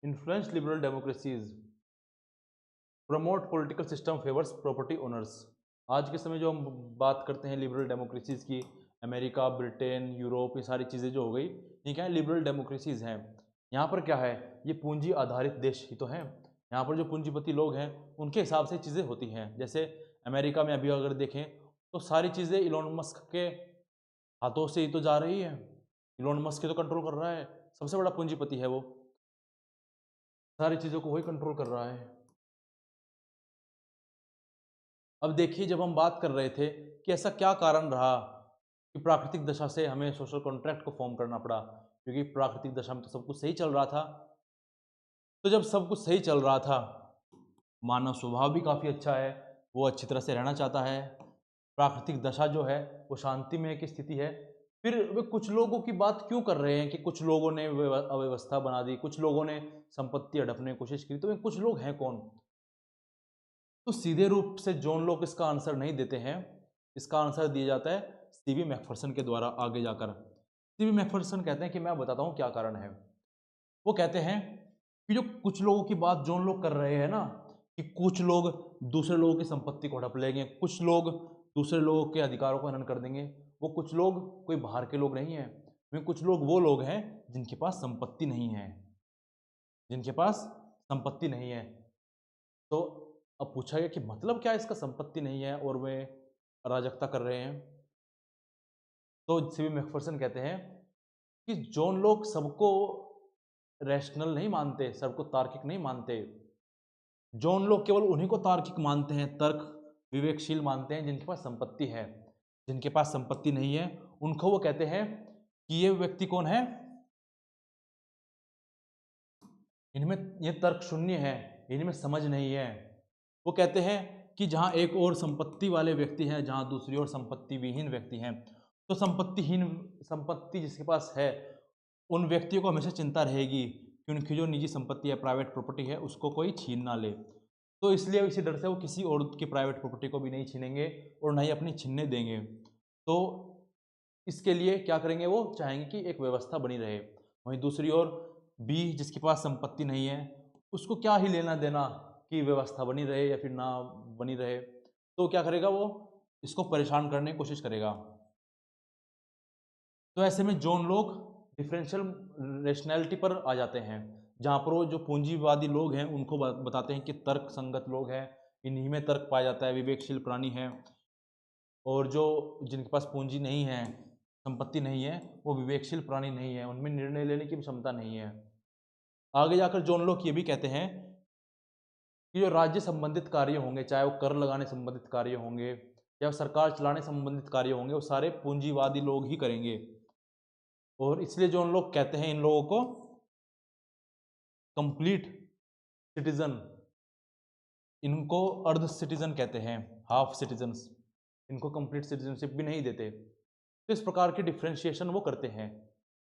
Influence liberal democracies promote political system favours property owners. आज के समय जो हम बात करते हैं लिबरल डेमोक्रेसीज की, अमेरिका, ब्रिटेन, यूरोप, ये सारी चीज़ें जो हो गई, ये क्या है, लिबरल डेमोक्रेसीज हैं। यहाँ पर क्या है, ये पूंजी आधारित देश ही तो हैं। यहाँ पर जो पूंजीपति लोग हैं उनके हिसाब से चीज़ें होती हैं। जैसे अमेरिका में अभी अगर देखें तो सारी चीज़ें इलोन मस्क के हाथों से ही तो जा रही है। इलोन मस्क ही तो कंट्रोल कर रहा है, सबसे बड़ा पूंजीपति है वो, सारी चीज़ों को वही कंट्रोल कर रहा है। अब देखिए, जब हम बात कर रहे थे कि ऐसा क्या कारण रहा कि प्राकृतिक दशा से हमें सोशल कॉन्ट्रैक्ट को फॉर्म करना पड़ा, क्योंकि प्राकृतिक दशा में तो सब कुछ सही चल रहा था। तो जब सब कुछ सही चल रहा था, मानव स्वभाव भी काफ़ी अच्छा है, वो अच्छी तरह से रहना चाहता है, प्राकृतिक दशा जो है वो शांतिमय की स्थिति है, फिर वे कुछ लोगों की बात क्यों कर रहे हैं कि कुछ लोगों ने अव्यवस्था बना दी, कुछ लोगों ने संपत्ति हड़पने की कोशिश की, तो वे कुछ लोग हैं कौन? तो सीधे रूप से जॉन लॉक इसका आंसर नहीं देते हैं, इसका आंसर दिया जाता है सीवी मैकफर्सन के द्वारा आगे जाकर। सीवी मैकफर्सन कहते हैं कि मैं बताता हूँ क्या कारण है। वो कहते हैं कि जो कुछ लोगों की बात जॉन लॉक कर रहे हैं ना, कि कुछ लोग दूसरे लोगों की संपत्ति को हड़प लेंगे, कुछ लोग दूसरे लोगों के अधिकारों को हनन कर देंगे, वो कुछ लोग कोई बाहर के लोग नहीं हैं, वे कुछ लोग वो लोग हैं जिनके पास संपत्ति नहीं है, जिनके पास संपत्ति नहीं है। तो अब पूछा गया कि मतलब क्या इसका, संपत्ति नहीं है और वे अराजकता कर रहे हैं। तो सीवी मैकफर्सन कहते हैं कि जॉन लॉक सबको रैशनल नहीं मानते, सबको तार्किक नहीं मानते। जॉन लॉक केवल उन्हीं को तार्किक मानते हैं, तर्क विवेकशील मानते हैं, जिनके पास संपत्ति है। जिनके पास संपत्ति नहीं है उनको वो कहते हैं कि ये व्यक्ति कौन है, इनमें ये तर्क शून्य है, इनमें समझ नहीं है। वो कहते हैं कि जहाँ एक और संपत्ति वाले व्यक्ति हैं, जहाँ दूसरी ओर संपत्ति विहीन व्यक्ति हैं, तो संपत्ति जिसके पास है, उन व्यक्तियों को हमेशा चिंता रहेगी कि उनकी जो निजी संपत्ति है, प्राइवेट प्रॉपर्टी है, उसको कोई छीन ना ले। तो इसलिए इसी डर से वो किसी और की प्राइवेट प्रॉपर्टी को भी नहीं छीनेंगे और ना ही अपनी छीनने देंगे। तो इसके लिए क्या करेंगे, वो चाहेंगे कि एक व्यवस्था बनी रहे। वहीं दूसरी ओर बी, जिसके पास संपत्ति नहीं है, उसको क्या ही लेना देना कि व्यवस्था बनी रहे या फिर ना बनी रहे। तो क्या करेगा, वो इसको परेशान करने की कोशिश करेगा। तो ऐसे में जॉन लोग डिफरेंशियल रेशनैलिटी पर आ जाते हैं, जहाँ पर वो जो पूंजीवादी लोग हैं उनको बताते हैं कि तर्क संगत लोग हैं, इन्हीं में तर्क पाया जाता है, विवेकशील प्राणी है। और जो जिनके पास पूंजी नहीं है, संपत्ति नहीं है, वो विवेकशील प्राणी नहीं है, उनमें निर्णय लेने की क्षमता नहीं है। आगे जाकर जॉन लोग ये भी कहते हैं कि जो राज्य संबंधित कार्य होंगे, चाहे वो कर लगाने संबंधित कार्य होंगे या सरकार चलाने संबंधित कार्य होंगे, वो सारे पूंजीवादी लोग ही करेंगे। और इसलिए जो उन लोग कहते हैं इन लोगों को कंप्लीट सिटीजन, इनको अर्ध सिटीजन कहते हैं, हाफ सिटीजन्स, इनको कंप्लीट सिटीजनशिप भी नहीं देते। तो इस प्रकार की डिफ्रेंशिएशन वो करते हैं।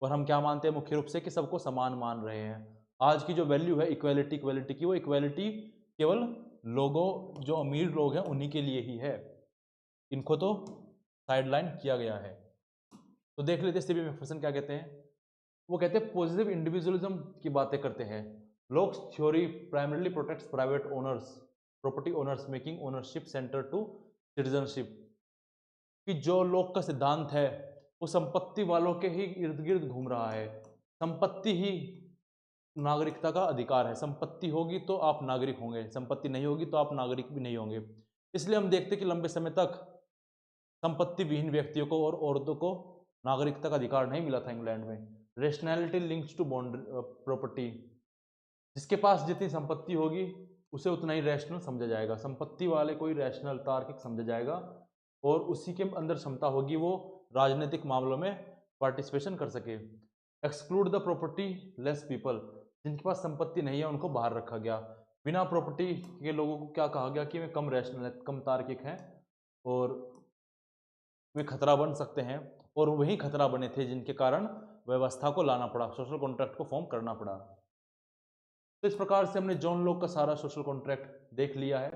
और हम क्या मानते हैं मुख्य रूप से, कि सबको समान मान रहे हैं। आज की जो वैल्यू है इक्वेलिटी, इक्वेलिटी की, वो इक्वेलिटी केवल लोगों, जो अमीर लोग हैं उन्हीं के लिए ही है, इनको तो साइडलाइन किया गया है। तो देख लेते हैं सीबी मैकफिसन क्या कहते हैं। वो कहते हैं पॉजिटिव इंडिविजुअलिज्म की बातें करते हैं। Locke's theory primarily protects private owners, property owners, making ownership centre to citizenship. कि जो लॉक का सिद्धांत है वो संपत्ति वालों के ही इर्द गिर्द घूम रहा है। संपत्ति ही नागरिकता का अधिकार है। संपत्ति होगी तो आप नागरिक होंगे, संपत्ति नहीं होगी तो आप नागरिक भी नहीं होंगे। इसलिए हम देखते कि लंबे समय तक संपत्ति विहीन व्यक्तियों को और औरतों को नागरिकता का अधिकार नहीं मिला था इंग्लैंड में। Rationality links to bond property, जिसके पास जितनी संपत्ति होगी उसे उतना ही रैशनल समझा जाएगा, संपत्ति वाले को ही रैशनल तार्किक समझा जाएगा, और उसी के अंदर क्षमता होगी वो राजनीतिक मामलों में पार्टिसिपेशन कर सके। Exclude the property less people, जिनके पास संपत्ति नहीं है उनको बाहर रखा गया। बिना प्रॉपर्टी के लोगों को क्या कहा गया कि वे कम रैशनल है, कम तार्किक हैं और वे खतरा बन सकते हैं। और वही खतरा बने थे जिनके कारण व्यवस्था को लाना पड़ा, सोशल कॉन्ट्रैक्ट को फॉर्म करना पड़ा। तो इस प्रकार से हमने जॉन लॉक का सारा सोशल कॉन्ट्रैक्ट देख लिया है।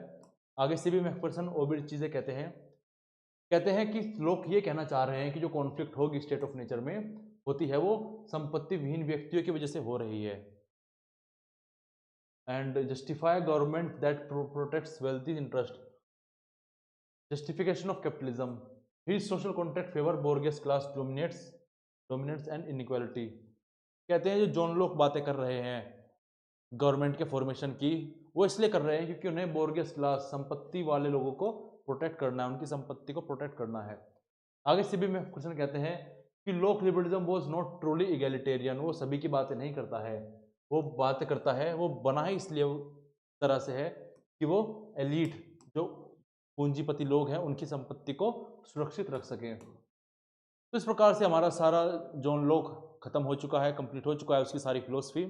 आगे से भी मैकफिसन और भी चीजें कहते हैं कि लोग ये कहना चाह रहे हैं कि जो कॉन्फ्लिक्ट होगी स्टेट ऑफ नेचर में होती है, वो संपत्ति विहीन व्यक्तियों की वजह से हो रही है। And justify government that protects wealthy interest, justification of capitalism, his social contract favour Borges class dominates and inequality. कहते हैं जो जॉन लॉक बातें कर रहे हैं गवर्नमेंट के फॉर्मेशन की, वो इसलिए कर रहे हैं क्योंकि उन्हें बोर्गेस क्लास, संपत्ति वाले लोगों को प्रोटेक्ट करना है, उनकी संपत्ति को प्रोटेक्ट करना है। आगे से भी मैं क्वेश्चन कहते हैं कि लोक liberalism was not truly egalitarian, वो सभी की बातें नहीं करता है, वो बातें करता है, वो बना ही इसलिए तरह से है कि वो एलीट, जो पूंजीपति लोग हैं, उनकी संपत्ति को सुरक्षित रख सकें। तो इस प्रकार से हमारा सारा जॉन लॉक खत्म हो चुका है, कंप्लीट हो चुका है उसकी सारी फिलोसफी।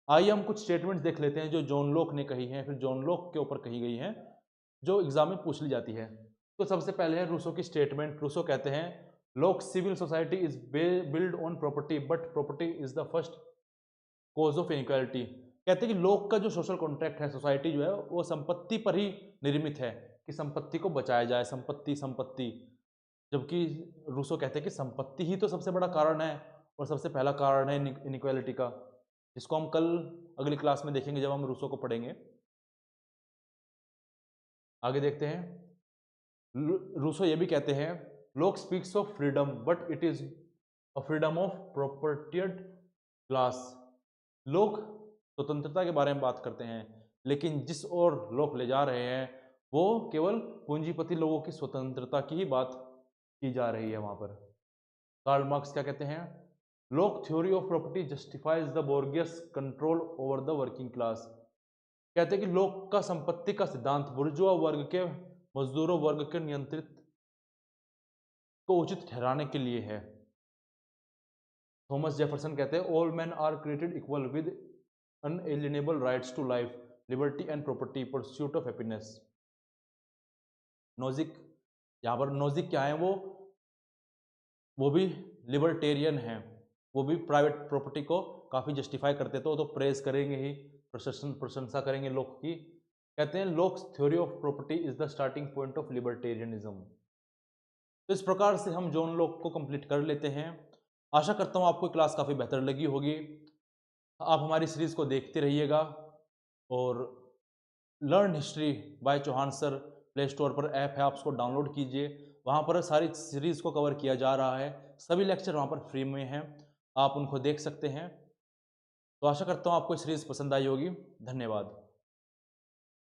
आइए हम कुछ स्टेटमेंट्स देख लेते हैं जो जॉन लॉक ने कही हैं, फिर जॉन लॉक के ऊपर कही गई हैं, जो एग्जाम में पूछ ली जाती है। तो सबसे पहले है रूसो की स्टेटमेंट। रूसो कहते हैं Locke civil society is build on property but property is the first cause of inequality. कहते हैं कि लोक का जो सोशल कॉन्ट्रैक्ट है, सोसाइटी जो है, वो संपत्ति पर ही निर्मित है, कि संपत्ति को बचाया जाए, संपत्ति संपत्ति। जबकि रूसो कहते हैं कि संपत्ति ही तो सबसे बड़ा कारण है और सबसे पहला कारण है इनइक्वालिटी का, जिसको हम कल अगली क्लास में देखेंगे जब हम रूसो को पढ़ेंगे। आगे देखते हैं, रूसो ये भी कहते हैं Locke speaks of freedom but it is a freedom of propertied class. लोग स्वतंत्रता के बारे में बात करते हैं, लेकिन जिस ओर लोग ले जा रहे हैं वो केवल पूंजीपति लोगों की स्वतंत्रता की ही बात की जा रही है वहां पर। कार्ल मार्क्स क्या कहते हैं, Locke theory of property justifies the bourgeois control over the working class. कहते हैं कि लोक का संपत्ति का सिद्धांत बुर्जुआ वर्ग के, मजदूरों वर्ग के नियंत्रित को उचित ठहराने के लिए है। थॉमस जेफरसन कहते हैं all man are created equal with unalienable rights to life, liberty and property, pursuit of happiness. Nozick, यहाँ पर नोजिक क्या है, वो भी लिबर्टेरियन हैं, वो भी प्राइवेट प्रॉपर्टी को काफ़ी जस्टिफाई करते थे, तो प्रेज करेंगे ही, प्रशंसा करेंगे लोक की। कहते हैं looks theory of property is the starting point of libertarianism. तो इस प्रकार से हम जॉन लॉक को कंप्लीट कर लेते हैं। आशा करता हूँ आपको क्लास काफ़ी बेहतर लगी होगी। आप हमारी सीरीज़ को देखते रहिएगा और learn history by Chauhan sir play store पर ऐप है, आप उसको डाउनलोड कीजिए। वहाँ पर सारी सीरीज़ को कवर किया जा रहा है, सभी लेक्चर वहाँ पर फ्री में हैं, आप उनको देख सकते हैं। तो आशा करता हूँ आपको सीरीज़ पसंद आई होगी। धन्यवाद।